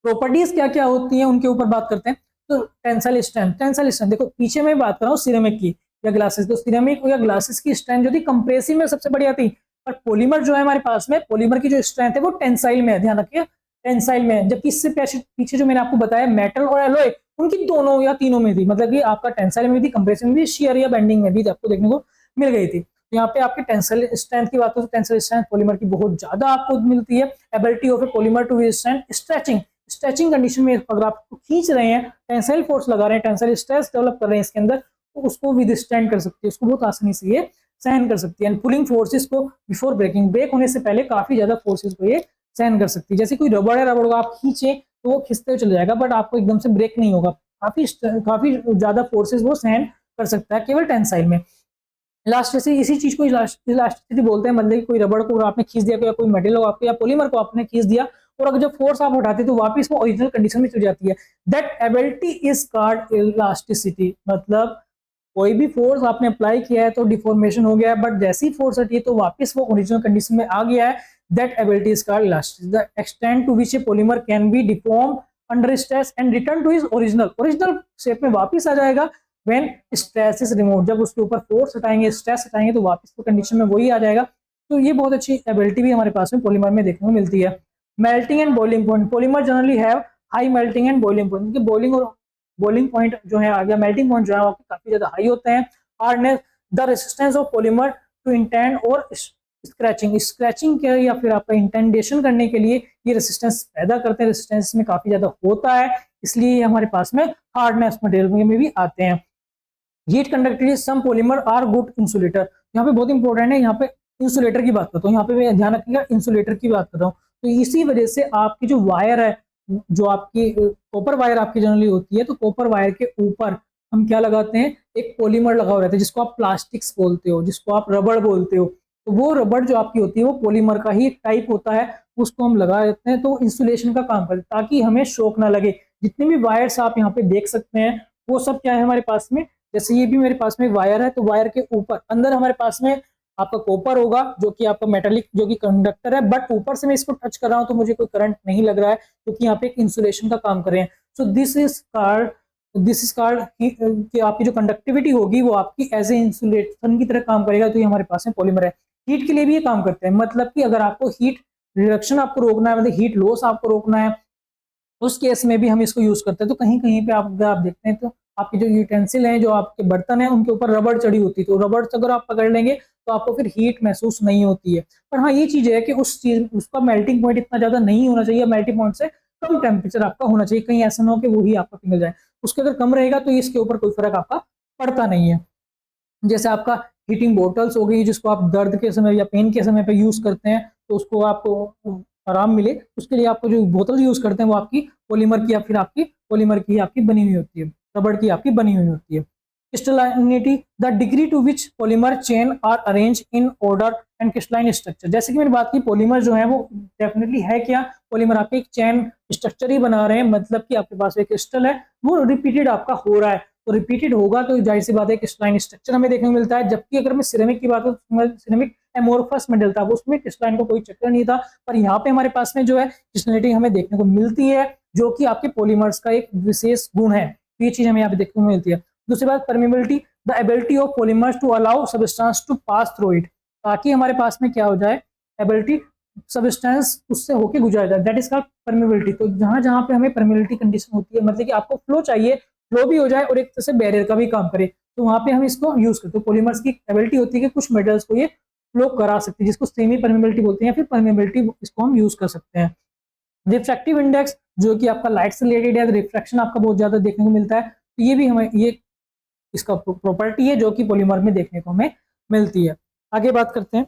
प्रॉपर्टीज क्या क्या होती हैं उनके ऊपर बात करते हैं। तो टेंसाइल स्ट्रेंथ देखो पीछे मैं बात कर रहा हूँ सिरेमिक की या ग्लासेस, तो सिरेमिक या ग्लासेस की स्ट्रेंथ जो थी कंप्रेसिव में सबसे बढ़िया थी, पर पॉलीमर जो है हमारे पास में, पॉलीमर की जो स्ट्रेंथ है वो टेंसाइल में है, ध्यान रखिए टेंसाइल में है। जबकि इससे पीछे जो मैंने आपको बताया मेटल और एलॉय, उनकी दोनों या तीनों में थी, मतलब कि आपका टेंसाइल में भी, कंप्रेसिव में भी, शियर या बेंडिंग में भी आपको देखने को मिल गई थी। तो यहाँ पे आपके टेंसाइल स्ट्रेंथ की बात हो तो टेंसाइल स्ट्रेंथ पॉलीमर की बहुत ज्यादा आपको मिलती है। Ability of a polymer to withstand stretching condition में अगर आप खींच रहे हैं, टेंसाइल फोर्स लगा रहे हैं, टेंसाइल स्ट्रेस डेवलप कर रहे हैं इसके अंदर, तो उसको विथस्टैंड कर सकती है, उसको बहुत आसानी से ये सहन कर सकती है। एंड पुलिंग फोर्सेस को बिफोर ब्रेक होने से पहले काफी ज्यादा फोर्सेस को ये सहन कर सकती है। जैसे कोई रबड़ है, रबड़ को आप खींचे तो वो खिंचते हुए चले जाएगा, बट आपको एकदम से ब्रेक नहीं होगा, काफी ज्यादा फोर्सेस वो सहन कर सकता है केवल टेंसाइल में। इसी चीज को इलास्टिसिटी बोलते हैं, मतलब कि कोई रबड़ को आपने खींच दिया, कोई मेटल को आपको या पॉलीमर को आपने खींच दिया, और अगर जब फोर्स आप उठाते तो वापस वो ओरिजिनल कंडीशन में चली जाती है। That ability is called elasticity, मतलब कोई भी फोर्स आपने अप्लाई किया है तो डिफॉर्मेशन हो गया है, बट जैसी फोर्स हटी है तो वापस वो ओरिजिनल कंडीशन में आ गया है। That ability is called elasticity. The extent to which a polymer can be deform under stress and return to his original shape में वापस आ जाएगा व्हेन स्ट्रेस इज रिमूव, जब उसके ऊपर फोर्स हटाएंगे, स्ट्रेस हटाएंगे तो वापस तो कंडीशन में वही आ जाएगा। तो ये बहुत अच्छी एबिलिटी भी हमारे पास में पॉलीमर में देखने को मिलती है। Melting and boiling point, polymer generally have high melting and boiling point, क्योंकि बॉइलिंग पॉइंट जो है आ गया, मेल्टिंग पॉइंट जो है काफी ज्यादा हाई होते हैं। Hardness, the resistance of polymer to intend और स्क्रैचिंग के या फिर आपका इंटेंडेशन करने के लिए ये रेसिस्टेंस पैदा करते हैं, रेसिस्टेंस में काफी ज्यादा होता है, इसलिए हमारे पास में हार्डनेस मटेरियल में भी आते हैं। Heat conductivity, some polymer are good insulator, यहाँ पे बहुत इंपॉर्टेंट है, यहाँ पे इंसुलेटर की बात करता हूँ, यहाँ पे मैं ध्यान रखिएगा इंसुलेटर की बात कर रहा हूँ। तो इसी वजह से आपकी जो वायर है, जो आपकी कॉपर वायर आपकी जनरली होती है, तो कॉपर वायर के ऊपर हम क्या लगाते हैं, एक पॉलीमर लगा हुआ रहता है जिसको आप प्लास्टिक्स बोलते हो, जिसको आप रबड़ बोलते हो। तो वो रबड़ जो आपकी होती है वो पॉलीमर का ही टाइप होता है, उसको हम लगा देते हैं तो इंसुलेशन का काम करते हैं, ताकि हमें शॉक ना लगे। जितने भी वायर्स आप यहाँ पे देख सकते हैं वो सब क्या है हमारे पास में, जैसे ये भी मेरे पास में वायर है, तो वायर के ऊपर अंदर हमारे पास में आपका कॉपर होगा जो कि आपका मेटालिक जो कि कंडक्टर है, बट ऊपर से मैं इसको टच कर रहा हूं तो मुझे कोई करंट नहीं लग रहा है, क्योंकि यहाँ पे एक इंसुलेशन का काम कर रहे हैं। सो दिस इज कॉल्ड कि आपकी जो कंडक्टिविटी होगी वो आपकी एज ए इंसुलेशन की तरह काम करेगा। तो ये हमारे पास में पॉलीमर है। हीट के लिए भी ये काम करते हैं, मतलब कि अगर आपको हीट रिडक्शन आपको रोकना है, मतलब हीट लॉस आपको रोकना है, उस केस में भी हम इसको यूज करते हैं। तो कहीं कहीं पे आप देखते हैं तो आपके जो यूटेंसिल हैं, जो आपके बर्तन हैं, उनके ऊपर रबड़ चढ़ी होती है, तो रबड़ से अगर आप पकड़ लेंगे तो आपको फिर हीट महसूस नहीं होती है। पर हाँ, ये चीज है कि उसका मेल्टिंग पॉइंट इतना ज्यादा नहीं होना चाहिए, मेल्टिंग पॉइंट से कम टेम्परेचर आपका होना चाहिए, कहीं ऐसा ना हो कि वही आपका पिघल जाए। उसके अगर कम रहेगा तो इसके ऊपर कोई फर्क आपका पड़ता नहीं है। जैसे आपका हीटिंग बोटल्स हो गई, जिसको आप दर्द के समय या पेन के समय पे यूज करते हैं, तो उसको आपको आराम मिले उसके लिए आपको जो बोतल यूज करते हैं वो आपकी पॉलीमर की या फिर आपकी पॉलीमर की आपकी बनी हुई होती है, रबड़ की आपकी बनी हुई होती है। Crystallinity, the degree to which polymer chain are arrange in order and crystalline structure. जैसे कि मैंने बात की, पॉलीमर जो है वो डेफिनेटली है क्या, पॉलीमर आपके एक चेन स्ट्रक्चर ही बना रहे हैं, मतलब कि आपके पास एक क्रिस्टल है वो रिपीटेड आपका हो रहा है, तो रिपीटेड होगा तो जाहिर सी बात है क्रिस्टलाइन स्ट्रक्चर हमें देखने को मिलता है। जबकि अगर मैं सिरेमिक की बात करूं, सिरेमिक एमोर्फस मेटल था, उसमें क्रिस्टलाइन को कोई चक्कर नहीं था, पर यहाँ पे हमारे पास में जो है क्रिस्टलिटी हमें देखने को मिलती है, जो कि आपके पॉलीमर्स का एक विशेष गुण है। ये चीज हमें यहाँ पे देखने को मिलती है। दूसरी बात permeability, the ability of polymers to allow substance to pass through it, ताकि हमारे पास में क्या हो जाए, एबिलिटी सब्सटेंस उससे होके गुजर जाए, दैट इज कॉल्ड परमेबिलिटी। तो जहां जहां पे हमें परमेबिलिटी कंडीशन होती है, मतलब कि आपको फ्लो चाहिए, फ्लो भी हो जाए और एक तरह से बैरियर का भी काम करे, तो वहां पे हम इसको यूज करते हैं। पॉलीमर्स की एबिलिटी होती है कि कुछ मेटल्स को ये फ्लो करा सकती है, जिसको सेमी परमेबिलिटी बोलते हैं या फिर परमेबिलिटी, इसको हम यूज कर सकते हैं। रिफ्रैक्टिव इंडेक्स, जो कि आपका लाइट से रिलेटेड है, रिफ्रैक्शन आपका बहुत ज्यादा देखने को मिलता है, तो ये भी हमें ये इसका प्रॉपर्टी है जो कि पॉलीमर में देखने को हमें मिलती है। आगे बात करते हैं,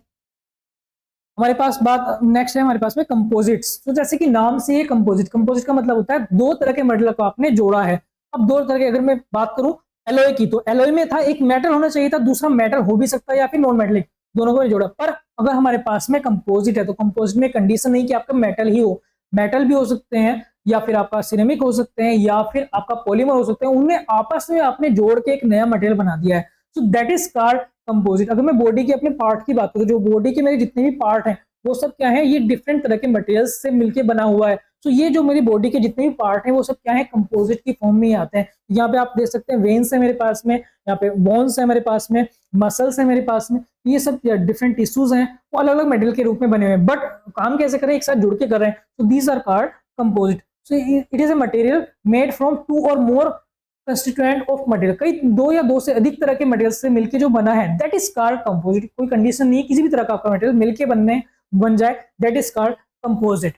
हमारे पास बात नेक्स्ट है हमारे पास में कंपोजिट्स। तो जैसे कि नाम से ये कंपोजिट का मतलब होता है दो तरह के मेटल को आपने जोड़ा है। अब दो तरह के, अगर मैं बात करूं एलॉय की, तो एलॉय में था एक मेटल होना चाहिए था, दूसरा मेटल हो भी सकता है या फिर नॉन मेटलिक, दोनों को जोड़ा। पर अगर हमारे पास में कंपोजिट है तो कंपोजिट में कंडीशन नहीं कि आपका मेटल ही हो, मेटल भी हो सकते हैं, या फिर आपका सिरेमिक हो सकते हैं, या फिर आपका पॉलीमर हो सकते हैं, उन्हें आपस में आपने जोड़ के एक नया मटेरियल बना दिया है। So that is called composite. अगर मैं बॉडी के अपने पार्ट की बात करूं, जो बॉडी के मेरे जितने भी पार्ट हैं वो सब क्या है, ये डिफरेंट तरह के मटेरियल्स से मिलकर बना हुआ है। तो ये जो मेरी बॉडी के जितने भी पार्ट हैं वो सब क्या है, कंपोजिट की फॉर्म में ही आते हैं। यहाँ पे आप देख सकते हैं वेन्स है मेरे पास में, यहाँ पे बोन्स है मेरे पास में, मसल्स है मेरे पास में, ये सब डिफरेंट टिश्यूज हैं, वो अलग अलग मेटेरियल के रूप में बने हुए हैं, बट काम कैसे कर रहे हैं, एक साथ जुड़ के कर रहे हैं। तो these are called composite. So it is a material made from 2 और मोर कंस्टिट्यूएंट ऑफ मटेरियल, कई 2 या 2 से अधिक तरह के मटेरियल से मिलके जो बना है, दैट इज कॉल्ड कंपोजिट। कोई कंडीशन नहीं, किसी भी तरह का आपका मटेरियल मिलके बन जाए, that is called composite.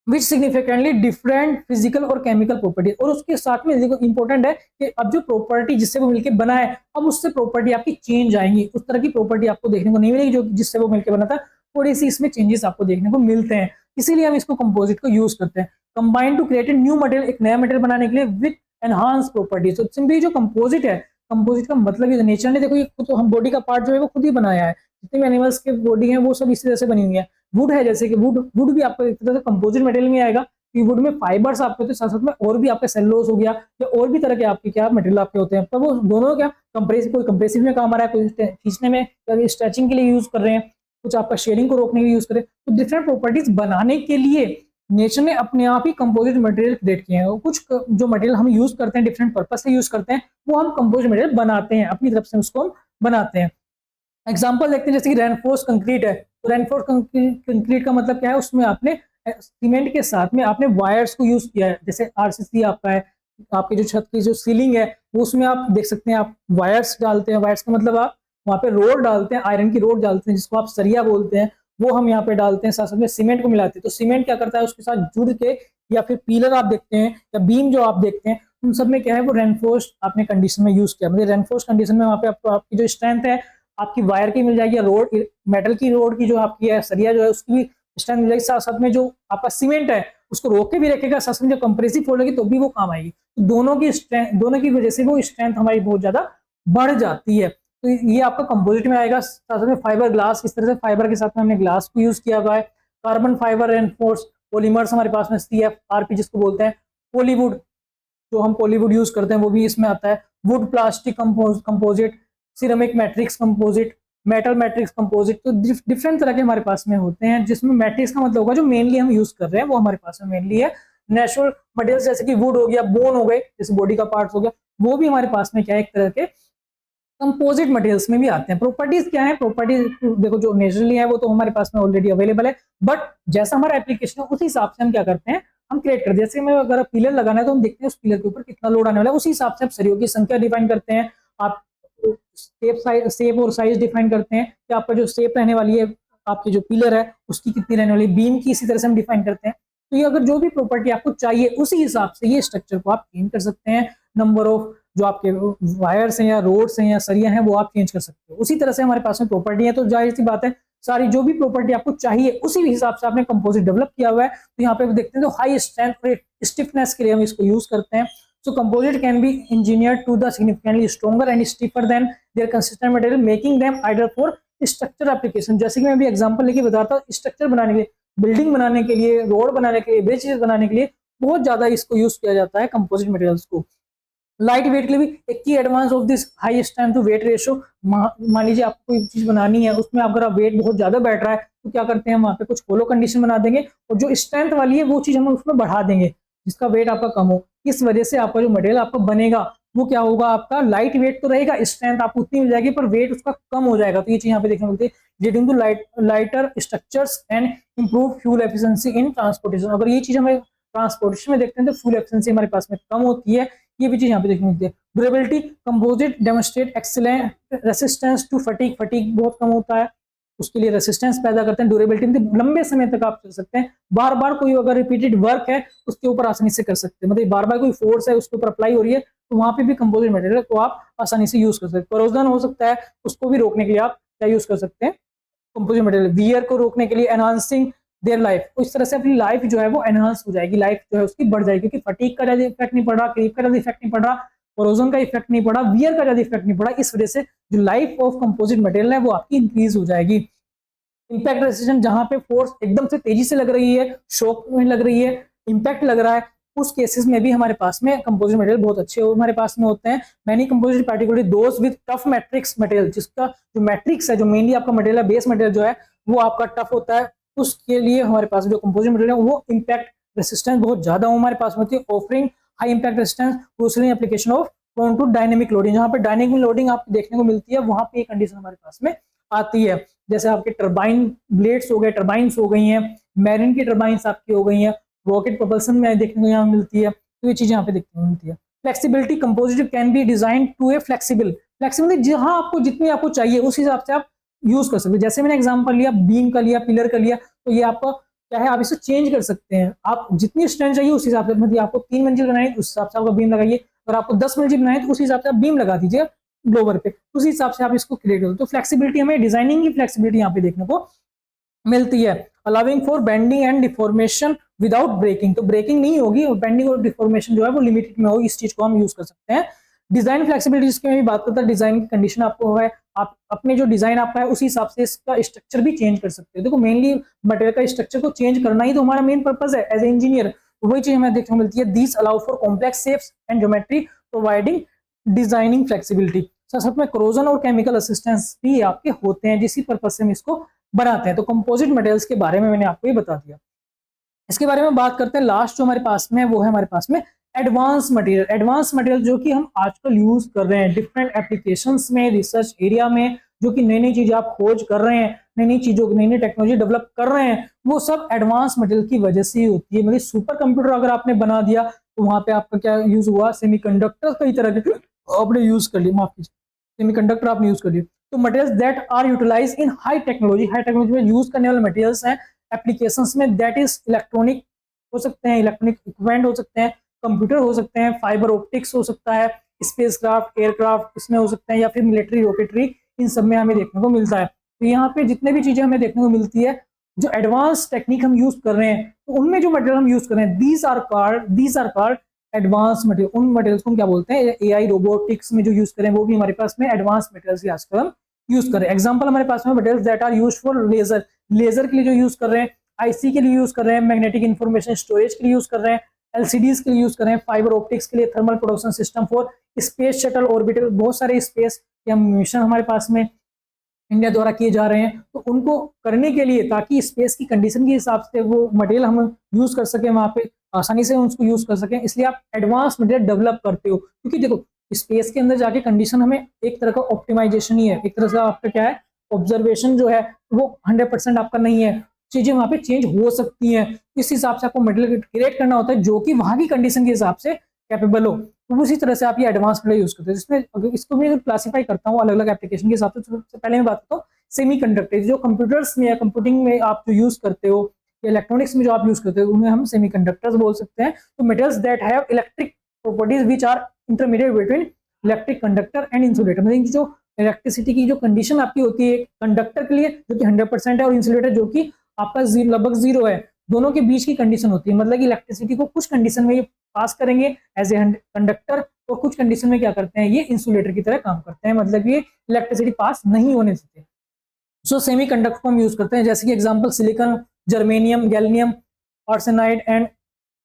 Which significantly different physical और केमिकल प्रॉपर्टी। और उसके साथ में देखो इंपॉर्टेंट है कि अब जो प्रॉपर्टी जिससे वो मिलकर बना है, अब उससे प्रॉपर्टी आपकी चेंज आएंगी, उस तरह की प्रॉपर्टी आपको देखने को नहीं मिलेगी जो जिससे वो मिलकर बना था, थोड़ी सी इसमें चेंजेस आपको देखने को मिलते हैं। इसीलिए हम इसको कंपोजिट को यूज करते हैं। Combine to create a new material, एक नया मटेरियल बनाने के लिए विद एनहांस प्रॉपर्टी। तो सिंपली जो कंपोजिट है, कंपोजिट का मतलब ये नेचर ने देखो, ये खुद हम बॉडी का पार्ट जो है वो खुद ही बनाया है, जितने भी एनिमल्स की बॉडी है वो सब इसी तरह से बनी हुई है। वुड है, जैसे कि वुड भी आपको एक तरह से कंपोजिट मटेरियल में आएगा, कि वुड में फाइबर्स आपके होते हैं, साथ साथ में और भी आपके सेलुलोज हो गया या और भी तरह के आपके क्या मटेरियल आपके होते हैं, पर वो दोनों क्या कंप्रेसिव, कोई कंप्रेसिव में काम आ रहा है, कोई खींचने में, स्ट्रेचिंग के लिए यूज कर रहे हैं, कुछ आपका शेयरिंग को रोकने के लिए यूज कर रहे हैं। तो डिफरेंट प्रॉपर्टीज बनाने के लिए नेचर ने अपने आप ही कंपोजिट मटेरियल क्रिएट किए हैं। कुछ जो मटेरियल हम यूज करते हैं डिफरेंट पर्पज से यूज करते हैं, वो हम कंपोजिट मटेरियल बनाते हैं, अपनी तरफ से उसको हम बनाते हैं। एग्जाम्पल देखते हैं, जैसे कि रेनफोर्स कंक्रीट है, तो रेनफोर्स कंक्रीट का मतलब क्या है, उसमें आपने सीमेंट के साथ में आपने वायर्स को यूज किया है। जैसे आरसीसी आपका है, आपकी जो छत की जो सीलिंग है वो उसमें आप देख सकते हैं आप वायर्स डालते हैं। वायर्स का मतलब आप वहाँ पे रोड डालते हैं, आयरन की रोड डालते हैं जिसको आप सरिया बोलते हैं, वो हम यहाँ पे डालते हैं, साथ साथ में सीमेंट को मिलाते हैं। तो सीमेंट क्या करता है, उसके साथ जुड़ के, या फिर पिलर आप देखते हैं या बीम जो आप देखते हैं, उन सब में क्या है वो रेनफोर्स आपने कंडीशन में यूज किया। मतलब रेनफोर्स कंडीशन में वहाँ पे आपकी जो स्ट्रेंथ है आपकी वायर की मिल जाएगी, रोड मेटल की रोड की जो आपकी है सरिया जो है उसकी भी स्ट्रेंथ मिल जाएगी, साथ साथ में जो आपका सीमेंट है उसको रोक के भी रखेगा, साथ में जो कंप्रेसिव फोल्ड लगी तो भी वो काम आएगी। तो दोनों की स्ट्रेंथ, दोनों की वजह से वो स्ट्रेंथ हमारी बहुत ज्यादा बढ़ जाती है। तो ये आपका कंपोजिट में आएगा। साथ में फाइबर ग्लास, इस तरह से फाइबर के साथ में हमने ग्लास को यूज किया हुआ है। कार्बन फाइबर रेनफोर्स पॉलीमर्स हमारे पास में CFRP जिसको बोलते हैं। पॉलीवुड, जो हम पॉलीवुड यूज करते हैं वो भी इसमें आता है। Would plastic composite, ceramic matrix composite, metal matrix composite. तो डिफरेंट तरह के हमारे पास में होते हैं, जिसमें मैट्रिक्स का मतलब होगा जो मेनली हम यूज कर रहे हैं वो हमारे पास में मेनली है नेचुरल मटेरियल, जैसे कि वुड हो गया, बोन हो गए, जैसे बॉडी का पार्ट हो गया, वो भी हमारे पास में क्या है एक तरह के कंपोजिट मटेरियल्स में भी आते हैं। प्रॉपर्टीज क्या है, प्रॉपर्टीज देखो जो नेचुरली है वो तो हमारे पास में ऑलरेडी अवेलेबल है, बट जैसा हमारा एप्लीकेशन है उस हिसाब से हम क्या करते हैं, हम क्रिएट करते हैं। जैसे में अगर पिलर लगाना है तो हम देखते हैं उस पिलर के ऊपर कितना लोड आने वाला है, उसी हिसाब से आप सरियों की संख्या डिफाइन करते हैं, आप शेप और साइज डिफाइन करते हैं कि आपका जो शेप रहने वाली है, आपकी जो पिलर है उसकी कितनी रहने वाली है, बीम की इसी तरह से हम डिफाइन करते हैं। तो ये अगर जो भी प्रॉपर्टी आपको चाहिए उसी हिसाब से ये स्ट्रक्चर को आप चेंज कर सकते हैं। नंबर ऑफ जो आपके वायर्स हैं या रोड्स हैं या सरिया हैं वो आप चेंज कर सकते हो। उसी तरह से हमारे पास में प्रॉपर्टी है, तो जाहिर सी बात है सारी जो भी प्रॉपर्टी आपको चाहिए उसी हिसाब से आपने कंपोजिट डेवलप किया हुआ है। तो यहाँ पे देखते हैं तो हाई स्ट्रेंथ और स्टिफनेस के लिए हम इसको यूज करते हैं। So composite can be engineered to the significantly stronger and stiffer than their consistent material, making them ideal for structure application। जैसे कि मैं भी एग्जांपल लेके बता रहा था, स्ट्रक्चर बनाने के लिए, बिल्डिंग बनाने के लिए, रोड बनाने के लिए, ब्रिज बनाने के लिए बहुत ज्यादा इसको यूज किया जाता है कंपोजिट मटेरियल्स को। लाइट वेट के लिए भी एक की advance of this high strength to weight ratio. मान लीजिए आपको कोई चीज बनानी है, उसमें अगर वेट बहुत ज्यादा बैठ रहा है तो क्या करते हैं, वहां पे कुछ होलो कंडीशन बना देंगे और जो स्ट्रेंथ वाली है वो चीज हम उसमें बढ़ा देंगे जिसका वेट आपका कम हो। इस वजह से आपका जो मटेरियल आपका बनेगा वो क्या होगा, आपका लाइट वेट तो रहेगा, स्ट्रेंथ आपको उतनी मिल जाएगी पर वेट उसका कम हो जाएगा। तो ये चीज यहाँ पे देखने को मिलती है, leading to lighter structures and improve fuel efficiency in transportation. अगर ये चीज हमें ट्रांसपोर्टेशन में देखते हैं तो फ्यूल एफिशिएंसी हमारे पास में कम होती है, ये भी चीज यहाँ पे देखने को मिलती है। Durability, composite demonstrate excellent resistance to fatigue, fatigue बहुत कम होता है, उसके लिए रेसिस्टेंस पैदा करते हैं। ड्यूरेबिलिटी मतलब लंबे समय तक आप चल सकते हैं, बार बार कोई अगर रिपीटेड वर्क है उसके ऊपर आसानी से कर सकते हैं, मतलब बार बार कोई फोर्स है उसके ऊपर अप्लाई हो रही है तो वहां पे भी कंपोजिट मटेरियल को आप आसानी से यूज कर सकते हैं। कोरोजन हो सकता है, उसको भी रोकने के लिए आप क्या यूज कर सकते हैं, कंपोजिट मटेरियल। वियर को रोकने के लिए एनहांसिंग देयर लाइफ, इस तरह से अपनी लाइफ जो है वो एनहांस हो जाएगी, लाइफ जो है उसकी बढ़ जाएगी, क्योंकि फटीग का ज्यादा इफेक्ट नहीं पड़ रहा, क्रीप का ज्यादा इफेक्ट नहीं पड़ रहा, कोरोजन का इफेक्ट नहीं पड़ा, वियर का ज्यादा इफेक्ट नहीं पड़ा। इस वजह से जो लाइफ ऑफ कंपोजिट मटेरियल है वो आपकी इंक्रीज हो जाएगी। इंपैक्ट रेजिस्टेंस, जहां पे फोर्स एकदम से तेजी से लग रही है, शॉक में लग रही है, इम्पैक्ट लग रहा है, उस केसेस में भी हमारे पास में कंपोजिट मटेरियल बहुत अच्छे हमारे पास में होते हैं। Many composite particularly those with tough matrix material, जिसका जो मैट्रिक्स है, जो मेनली आपका मटेरियल है, बेस मटेरियल जो है वो आपका टफ होता है, उसके लिए हमारे पास जो कंपोजिट मटेरियल है वो इम्पैक्ट रेसिस्टेंस बहुत ज्यादा हमारे पास में होती है, offering high impact resistance, crucially application of prone to dynamic loading. जहां पर डायनेमिक लोडिंग आपको देखने को मिलती है वहां पे ये कंडीशन हमारे पास में आती है। जैसे आपके टरबाइन ब्लेड्स हो गए, टरबाइंस हो गई हैं, मैरिन की टरबाइंस आपकी हो गई हैं, रॉकेट प्रोपल्सन में देखने को यहाँ मिलती है, तो ये चीजें यहाँ पे देखने को मिलती है। Flexibility, composite can be design to a flexibility, जहां आपको जितनी आपको चाहिए उस हिसाब से आप यूज कर सकते हो। जैसे मैंने एग्जांपल लिया, बीम का लिया, पिलर का लिया, तो ये आपका क्या है, आप इसे चेंज कर सकते हैं, आप जितनी स्ट्रेंथ चाहिए उस हिसाब से, मतलब आपको 3 मंजिल बनाई उस हिसाब से आपका बीम लगाइए, और आपको 10 मंजिल बनाए तो उस हिसाब से आप बीम लगा दीजिए ग्लोवर पे, उस हिसाब से आप इसको क्रिएट करो। तो फ्लेक्सिबिलिटी, हमें डिजाइनिंग की फ्लेक्सिबिलिटी यहाँ पे देखने को मिलती है। Allowing for bending and deformation without breaking, तो ब्रेकिंग नहीं होगी और बेंडिंग और डिफॉर्मेशन जो है वो लिमिटेड में होगी, इस चीज को हम यूज कर सकते हैं। डिजाइन फ्लेक्सिबिलिटी, जिसकी मैं भी बात करता हूँ, डिजाइन की कंडीशन आपको है, आप अपने जो डिजाइन आपका है उसी हिसाब से इसका स्ट्रक्चर भी चेंज कर सकते हो। देखो मेनली मटेरियल का स्ट्रक्चर को चेंज करना ही तो हमारा मेन पर्पज है एज ए इंजीनियर, वही चीज हमें देखने को मिलती है। These allow for complex shapes and geometry providing designing flexibility. साथ में कोरोजन और केमिकल असिस्टेंस भी आपके होते हैं, जिसी पर्पज से हम इसको बनाते हैं। तो कंपोजिट मटेरियल्स के बारे में मैंने आपको ये बता दिया। इसके बारे में बात करते हैं, लास्ट जो हमारे पास में वो है हमारे पास में एडवांस मटेरियल। एडवांस मटेरियल जो कि हम आजकल यूज कर रहे हैं डिफरेंट एप्लीकेशंस में, रिसर्च एरिया में, जो कि नई नई चीजें आप खोज कर रहे हैं, नई नई चीजों नई नई टेक्नोलॉजी डेवलप कर रहे हैं, वो सब एडवांस मटेरियल की वजह से ही होती है। मतलब सुपर कंप्यूटर अगर आपने बना दिया तो वहां पे आपका क्या यूज हुआ, सेमीकंडक्टर कई तरह के आपने यूज कर लिए, माफ कीजिए, सेमीकंडक्टर आपने यूज कर लिए। तो materials that are utilize in high technology में यूज करने वाले मटेरियल्स हैं एप्लीकेशंस में, दैट इज इलेक्ट्रॉनिक हो सकते हैं, इलेक्ट्रॉनिक इक्विपमेंट हो सकते हैं, कंप्यूटर हो सकते हैं, फाइबर ऑप्टिक्स हो सकता है, स्पेसक्राफ्ट, एयरक्राफ्ट इसमें हो सकते हैं, या फिर मिलिट्री रॉकेटरी, इन सब में हमें देखने को मिलता है। तो यहाँ पे जितने भी चीजें हमें देखने को मिलती है, जो एडवांस टेक्निक हम यूज कर रहे हैं, तो उनमें जो मटेरियल हम यूज कर रहे हैं, these are called advance material. उन मटेरियल्स को हम क्या बोलते हैं, एआई रोबोटिक्स में जो यूज करें वो भी हमारे पास में एडवांस मटेरियल्स ही आजकल हम यूज कर रहे हैं। एग्जांपल हमारे पास में materials that are used for laser, laser के लिए जो यूज कर रहे हैं, आईसी के लिए यूज कर रहे हैं, मैग्नेटिक इंफॉर्मेशन स्टोरेज के लिए यूज कर रहे हैं, एलसीडीज के लिए यूज कर रहे हैं, फाइबर ऑप्टिक्स के लिए, thermal production system for space shuttle orbiter, बहुत सारे स्पेस के मिशन हमारे पास में इंडिया द्वारा किए जा रहे हैं। तो उनको करने के लिए, ताकि स्पेस की कंडीशन के हिसाब से वो मटेरियल हम यूज कर सके, वहां पे आसानी से उसको यूज कर सकें, इसलिए आप एडवांस मटेरियल डेवलप करते हो। क्योंकि देखो स्पेस के अंदर जाके कंडीशन हमें एक तरह का ऑप्टिमाइजेशन ही है, एक तरह से आपका क्या है, ऑब्जर्वेशन जो है वो 100% आपका नहीं है, चीजें वहां पे चेंज हो सकती हैं, इस हिसाब से आपको मटेरियल क्रिएट करना होता है जो कि वहां की कंडीशन के हिसाब से कैपेबल हो। तो उसी तरह से आप ये एडवांस मटेरियल यूज करते हैं, जिसमें अगर इसको मैं क्लासीफाई करता हूँ अलग अलग एप्लीकेशन के हिसाब से। सबसे पहले मैं बात करता हूँ सेमीकंडक्टर, जो कंप्यूटर्स में या कंप्यूटिंग में आप जो यूज करते हो, या इलेक्ट्रॉनिक्स में जो आप यूज करते हो, उन्हें हम सेमीकंडक्टर्स बोल सकते हैं। तो materials that have electric properties which are intermediate between electric conductor and insulator, मतलब जो इलेक्ट्रिसिटी की जो कंडीशन आपकी होती है कंडक्टर के लिए जो कि 100% है, और इंसुलेटर जो कि आपका लगभग 0 है, दोनों के बीच की कंडीशन होती है। मतलब कि इलेक्ट्रिसिटी को कुछ कंडीशन में ये पास करेंगे एज ए कंडक्टर, और कुछ कंडीशन में क्या करते हैं, ये इंसुलेटर की तरह काम करते हैं, मतलब ये इलेक्ट्रिसिटी पास नहीं होने देते। सो सेमी कंडक्टर को हम यूज करते हैं, जैसे कि example silicon, germanium, gallium arsenide and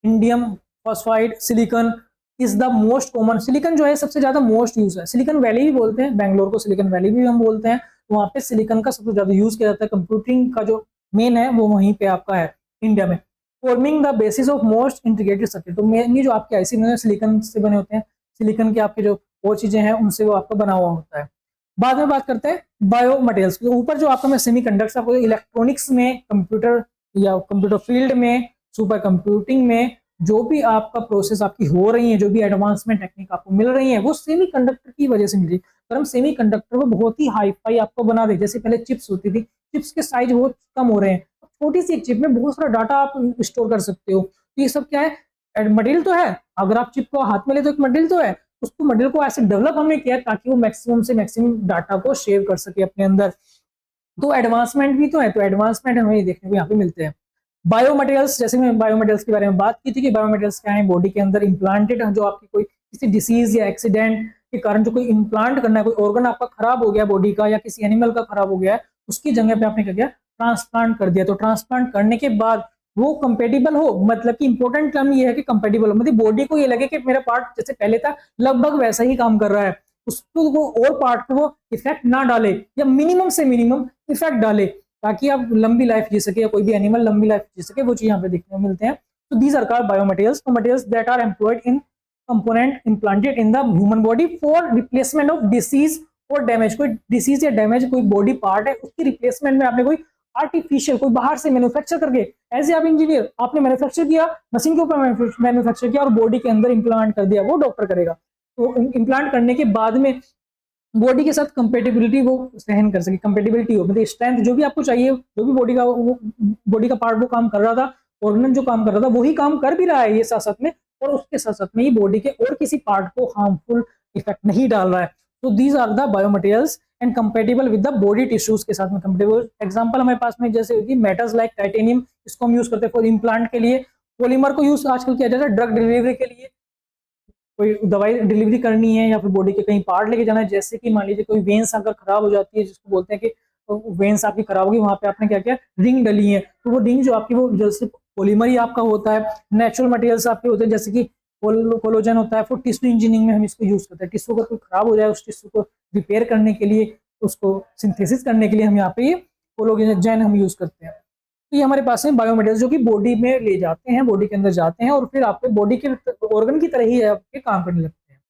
indium phosphide. Silicon is the most common, silicon जो है सबसे ज्यादा मोस्ट यूज है, सिलिकॉन वैली भी बोलते हैं, बैंगलोर को सिलिकॉन वैली भी हम बोलते हैं, वहां पे सिलिकॉन का सबसे ज्यादा यूज किया जाता है। कंप्यूटिंग का जो मेन है वो वहीं पे आपका है इंडिया में। Forming the basis of most integrated circuit, तो मेनली जो आपके आईसी में सिलिकॉन से बने होते हैं, सिलिकॉन के आपके जो और चीजें हैं उनसे वो आपका बना हुआ होता है। बाद में बात करते हैं बायो मटेरियल्स, तो ऊपर जो आपका मैं सेमीकंडक्टर्स आपको इलेक्ट्रॉनिक्स में, कंप्यूटर या कंप्यूटर फील्ड में, सुपर कंप्यूटिंग में जो भी आपका प्रोसेस आपकी हो रही है, जो भी एडवांसमेंट टेक्निक आपको मिल रही है, वो सेमीकंडक्टर की वजह से मिल रही है। अगर हम सेमीकंडक्टर को बहुत ही हाई फाई आपको बना दे, जैसे पहले चिप्स होती थी, चिप्स के साइज बहुत कम हो रहे हैं, छोटी सी एक चिप में बहुत सारा डाटा आप स्टोर कर सकते हो। तो ये सब क्या है, मटेरियल तो है, अगर आप चिप को हाथ में ले तो एक मटेरियल तो है, उसको मटेरियल को ऐसे डेवलप हमने किया ताकि वो मैक्सिमम से मैक्सिमम डाटा को शेयर कर सके अपने अंदर। तो एडवांसमेंट भी तो है, तो एडवांसमेंट हमें देखने को यहाँ पे मिलते हैं। बायो मटेरियल्स, जैसे मैं बायो मटेरियल्स के बारे में बात की थी कि बायो मटेरियल्स क्या है, बॉडी के अंदर इम्प्लांटेड, जो आपकी कोई किसी डिसीज या एक्सीडेंट के कारण जो कोई इम्प्लांट करना है, कोई ऑर्गन आपका खराब हो गया बॉडी का या किसी एनिमल का खराब हो गया है, उसकी जगह पे आपने क्या किया, ट्रांसप्लांट कर दिया। तो ट्रांसप्लांट करने के बाद वो कंपेटिबल हो, मतलब कि इंपॉर्टेंट टर्म ये है कि कंपेटिबल हो, मतलब बॉडी को ये लगे कि मेरा पार्ट जैसे पहले था लगभग वैसा ही काम कर रहा है, उसको वो और पार्ट को वो इफेक्ट ना डाले या मिनिमम से मिनिमम इफेक्ट डाले, ताकि आप लंबी लाइफ जी सके या कोई भी एनिमल लंबी लाइफ जी सके। वो चीज यहाँ पे देखने को मिलते हैं। तो these are called biomaterials, materials that are employed in component implanted in the human body for replacement of disease और डैमेज। कोई डिसीज या डैमेज कोई बॉडी पार्ट है उसकी रिप्लेसमेंट में आपने कोई आर्टिफिशियल कोई बाहर से मैन्युफैक्चर करके, ऐसे आप इंजीनियर आपने मैन्युफैक्चर किया, मशीन के ऊपर मैन्युफैक्चर किया और बॉडी के अंदर इंप्लांट कर दिया, वो डॉक्टर करेगा। तो इंप्लांट करने के बाद में बॉडी के साथ कंपेटिबिलिटी वो सहन कर सके, कंपेटिबिलिटी हो, मतलब स्ट्रेंथ जो भी आपको चाहिए, जो भी बॉडी का पार्ट वो काम कर रहा था, ऑर्गन जो काम कर रहा था वही काम कर भी रहा है ये साथ साथ में, और उसके साथ साथ में ये बॉडी के और किसी पार्ट को हार्मफुल इफेक्ट नहीं डाल रहा है। तो these are the biomaterials and compatible with the body tissues के साथ में कंपेटिबल। एग्जांपल हमारे पास में जैसे होती है मेटल्स लाइक टाइटेनियम, इसको हम यूज करते हैं फॉर इम्प्लांट के लिए। पॉलीमर को यूज आजकल किया जाता है ड्रग डिलीवरी के लिए, कोई दवाई डिलीवरी करनी है या फिर बॉडी के कहीं पार्ट लेके जाना है, जैसे कि मान लीजिए कोई वेन्स अगर खराब हो जाती है, जिसको बोलते हैं कि वेन्स आपकी खराब होगी, वहां पे आपने क्या किया, रिंग डली है, तो वो रिंग जो आपकी वो जैसे पॉलीमर ही आपका होता है, नेचुरल मटेरियल्स आपके होते हैं जैसे कि कोलोजन होता है। फॉर टिश्यू इंजीनियरिंग में हम इसको यूज करते हैं, टिश्यू अगर कोई खराब हो जाए उस टिश्यू को रिपेयर करने के लिए, उसको सिंथेसिस करने के लिए हम यहाँ पे ये कोलोजन हम यूज करते हैं। तो ये हमारे पास है बायोमटेरियल्स जो कि बॉडी में ले जाते हैं, बॉडी के अंदर जाते हैं और फिर आपके बॉडी के ऑर्गन की तरह ही आपके काम करने लगते हैं।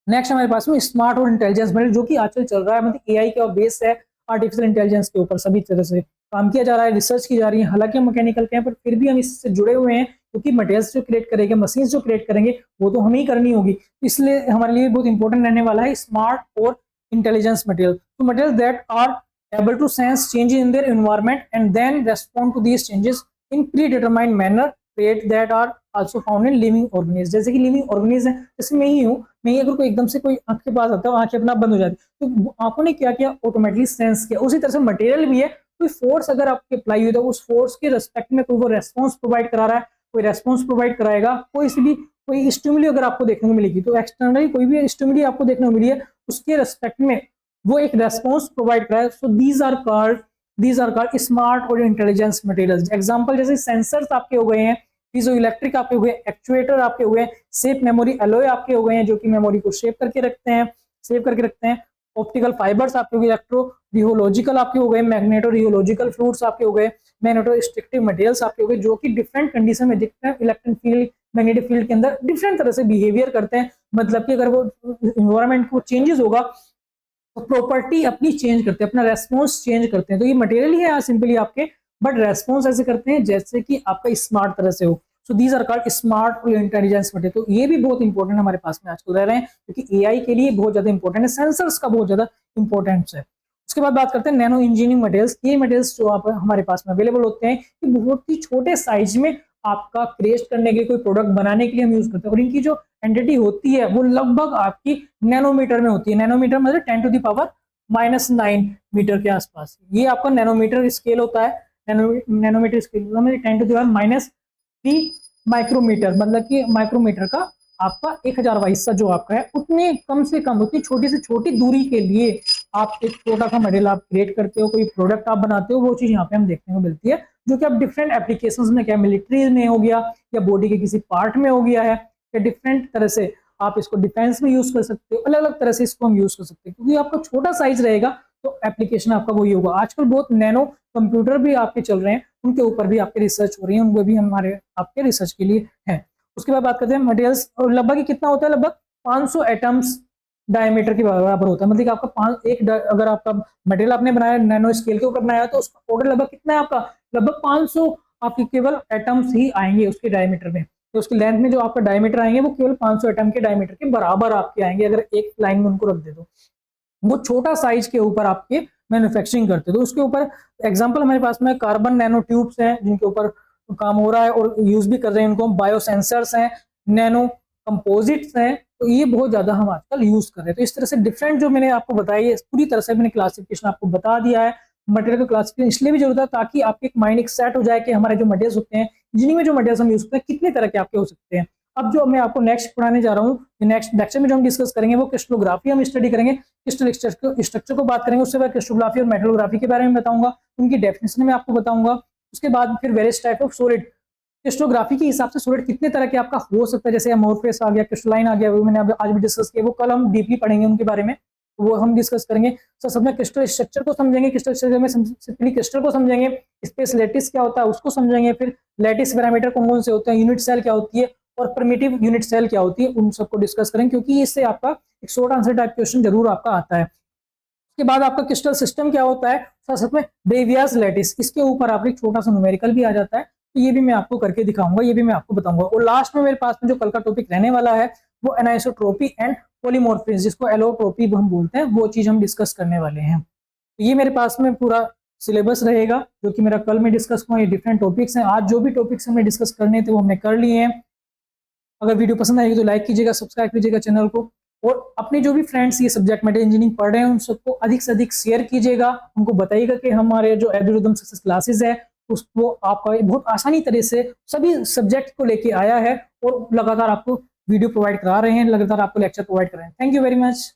नेक्स्ट हमारे पास में स्मार्ट और इंटेलिजेंस मटेरियल, जो कि आजकल चल रहा है, मतलब एआई का बेस है, आर्टिफिशियल इंटेलिजेंस के ऊपर सभी तरह से काम किया जा रहा है, रिसर्च की जा रही है। हालांकि हम मैकेनिकल के हैं पर फिर भी हम इससे जुड़े हुए हैं, क्योंकि मटेरियल्स जो क्रिएट करेंगे, मशीन जो क्रिएट करेंगे वो तो हमें ही करनी होगी, इसलिए हमारे लिए बहुत इंपॉर्टेंट रहने वाला है स्मार्ट और इंटेलिजेंस मटेरियल। तो material that are able to sense changes in their environment and then respond to these changes in predetermined manner, trait that are also found in living organisms। जैसे कि living organism है, जैसे मैं ही हूँ, मैं ही अगर कोई एकदम से कोई आंख के पास आता है, आंखें अपना बंद हो जाती है, तो आंखों ने क्या किया, ऑटोमेटिकली सेंस किया। उसी तरह से मटेरियल भी है, कोई फोर्स अगर आपके अप्लाई हुई तो उस फोर्स के रेस्पेक्ट में कोई वो रेस्पॉन्स प्रोवाइड करा रहा है, कोई रेस्पॉन्स प्रोवाइड कराएगा। कोई स्टिमुली अगर आपको देखने को मिलेगी, तो एक्सटर्नली कोई भी स्टिमुली आपको देखने को मिली है, उसके रेस्पेक्ट में वो एक रेस्पॉन्स प्रोवाइड कराए। So these are called smart और इंटेलिजेंस मटेरियल्स। एग्जांपल जैसे सेंसर्स आपके हो गए हैं, पीजो इलेक्ट्रिक आपके हो गए, एक्चुएटर आपके हुए, शेप मेमोरी एलॉय आपके हो गए हैं, जो कि मेमोरी को सेव करके रखते हैं। ऑप्टिकल फाइबर्स आपके हो गए, इलेक्ट्रो रियोलॉजिकल आपके हो गए, मैग्नेटो रियोलॉजिकल फ्लूइड्स आपके हो गए, मैग्नेटो स्ट्रिक्टिव मटेरियल्स आपके हो गए, जो कि डिफरेंट कंडीशन में different electric field, magnetic field के अंदर डिफरेंट तरह से बिहेवियर करते हैं। मतलब कि अगर वो इन्वायरमेंट को चेंजेस होगा तो प्रॉपर्टी अपनी चेंज करते हैं, अपना रेस्पॉन्स चेंज करते हैं। तो ये मटेरियल ही है सिंपली आपके, बट रेस्पॉन्स ऐसे करते हैं जैसे कि आपका स्मार्ट तरह से हो। So these are called smart और इंटेलिजेंस मटेरियल। तो ये भी बहुत इंपॉर्टेंट हमारे पास में आजकल रह रहे हैं, क्योंकि एआई के लिए बहुत ज्यादा इंपॉर्टेंट है, सेंसर्स का बहुत ज्यादा इंपॉर्टेंस है। उसके बाद बात करते हैं नैनो इंजीनियरिंग मटेरियल्स। ये मटेरियल्स जो आप हमारे पास में अवेलेबल होते हैं, ये बहुत ही छोटे साइज में आपका क्रिएट करने के लिए, कोई प्रोडक्ट बनाने के लिए हम यूज करते हैं, और इनकी जो एंटिटी होती है वो लगभग आपकी नैनोमीटर में होती है। नैनोमीटर मतलब 10⁻⁻⁹ मीटर के आसपास ये आपका नैनोमीटर स्केल होता है। नैनोमीटर स्केल मतलब 10⁻³ माइक्रोमीटर, मतलब कि माइक्रोमीटर का आपका 1000वां हिस्सा जो आपका है, उतने कम से कम, उतनी छोटी से छोटी दूरी के लिए आप एक छोटा सा मटेरियल आप क्रिएट करते हो, कोई प्रोडक्ट आप बनाते हो, वो चीज यहाँ पे हम देखने को मिलती है, जो कि आप डिफरेंट एप्लीकेशंस में, क्या मिलिट्री में हो गया या बॉडी के किसी पार्ट में हो गया है, या डिफरेंट तरह से आप इसको डिफेंस में यूज कर सकते हो, अलग अलग तरह से इसको हम यूज कर सकते हैं, क्योंकि आपका छोटा साइज रहेगा तो एप्लीकेशन आपका वही होगा। आजकल बहुत नैनो कंप्यूटर भी आपके चल रहे हैं, उनके ऊपर भी आपके रिसर्च हो रही है, उनको भी हमारे आपके रिसर्च के लिए है। उसके बाद बात करते हैं मटेरियल्स, और लगभग कितना होता है, लगभग 500 एटम्स डायमीटर के बराबर होता है। मतलब कि आपका अगर आपका मटेरियल आपने बनाया नैनो स्केल के ऊपर बनाया, तो उसका ऑर्डर लगभग कितना है आपका, लगभग 500 आपके केवल एटम्स ही आएंगे उसके डायमीटर में। तो उसकी लेंथ में जो आपका डायमीटर आएंगे वो केवल 500 एटम के डायमीटर के बराबर आपके आएंगे, अगर एक लाइन में उनको रख दे दो। वो छोटा साइज के ऊपर आपके मैन्युफैक्चरिंग करते, तो उसके ऊपर एग्जांपल हमारे पास में कार्बन नैनो ट्यूब्स हैं, जिनके ऊपर काम हो रहा है और यूज भी कर रहे हैं उनको। बायो सेंसर्स हैं, नैनो कंपोजिट्स हैं, तो ये बहुत ज्यादा हम आजकल यूज कर रहे हैं। तो इस तरह से डिफरेंट जो मैंने आपको बताई है, पूरी तरह से मैंने क्लासिफिकेशन आपको बता दिया है। मटेरियल का क्लासिफिकेशन इसलिए भी जरूरत है ताकि आपके एक माइंड एक सेट हो जाए कि हमारे जो मटेरियल्स होते हैं, इंजीनियरिंग में जो मटेरियल्स हम यूज करते हैं, कितने तरह के आपके हो सकते हैं। अब जो मैं आपको नेक्स्ट पढ़ाने जा रहा हूँ, नेक्स्ट लेक्चर में जो हम डिस्कस करेंगे वो क्रिस्टलोग्राफी हम स्टडी करेंगे, क्रिस्टल स्ट्रक्चर को बात करेंगे। उससे बाद क्रिस्टोग्राफी और मेटलोग्राफी के बारे में बताऊंगा, उनकी डेफिनेशन में आपको बताऊंगा, उसके बाद फिर वेरियस टाइप ऑफ सॉलिड, क्रिस्टोग्राफी के हिसाब से सॉलिड कितने तरह के आपका हो सकता है, जैसे अमोर्फस आ गया, क्रिस्टलाइन आ गया, वो मैंने आज भी डिस्कस किया, वो कल हम डीपली पढ़ेंगे उनके बारे में, वो हम डिस्कस करेंगे। तो सब में क्रिस्टल स्ट्रक्चर को समझेंगे, क्रिस्टल स्ट्रक्चर में सिंपली क्रिस्टल को समझेंगे, स्पेस लैटिस क्या होता है उसको समझेंगे, फिर लैटिस पैरामीटर कौन कौन से होते हैं, यूनिट सेल क्या होती है और प्रिमिटिव यूनिट सेल क्या होती है, उन सबको डिस्कस करेंगे, क्योंकि इससे आपका एक शॉर्ट आंसर टाइप क्वेश्चन जरूर आपका आता है। उसके बाद आपका क्रिस्टल सिस्टम क्या होता है, साथ में ब्रेवियस लैटिस, इसके ऊपर आपका एक छोटा सा न्यूमेरिकल भी आ जाता है, तो ये भी मैं आपको करके दिखाऊंगा, ये भी मैं आपको बताऊंगा। और लास्ट में मेरे पास में जो कल का टॉपिक रहने वाला है वो एनाइसोट्रोपी एंड पॉलीमॉर्फिज्म, जिसको एलोट्रोपी हम बोलते हैं, वो चीज हम डिस्कस करने वाले हैं। तो ये मेरे पास में पूरा सिलेबस रहेगा जो कि मेरा कल में डिस्कस हुआ। ये डिफरेंट टॉपिक्स हैं, आज जो भी टॉपिक्स हमने डिस्कस करने थे वो हमने कर लिए हैं। अगर वीडियो पसंद आएगी तो लाइक कीजिएगा, सब्सक्राइब कीजिएगा चैनल को, और अपने जो भी फ्रेंड्स ये सब्जेक्ट मैटर इंजीनियरिंग पढ़ रहे हैं उन सबको अधिक से अधिक शेयर कीजिएगा, उनको बताइएगा कि हमारे जो एल्गोरिथम सक्सेस क्लासेस है उसको आपका बहुत आसानी तरह से सभी सब्जेक्ट को लेके आया है और लगातार आपको वीडियो प्रोवाइड करा रहे हैं, लगातार आपको लेक्चर प्रोवाइड कर रहे हैं। Thank you very much.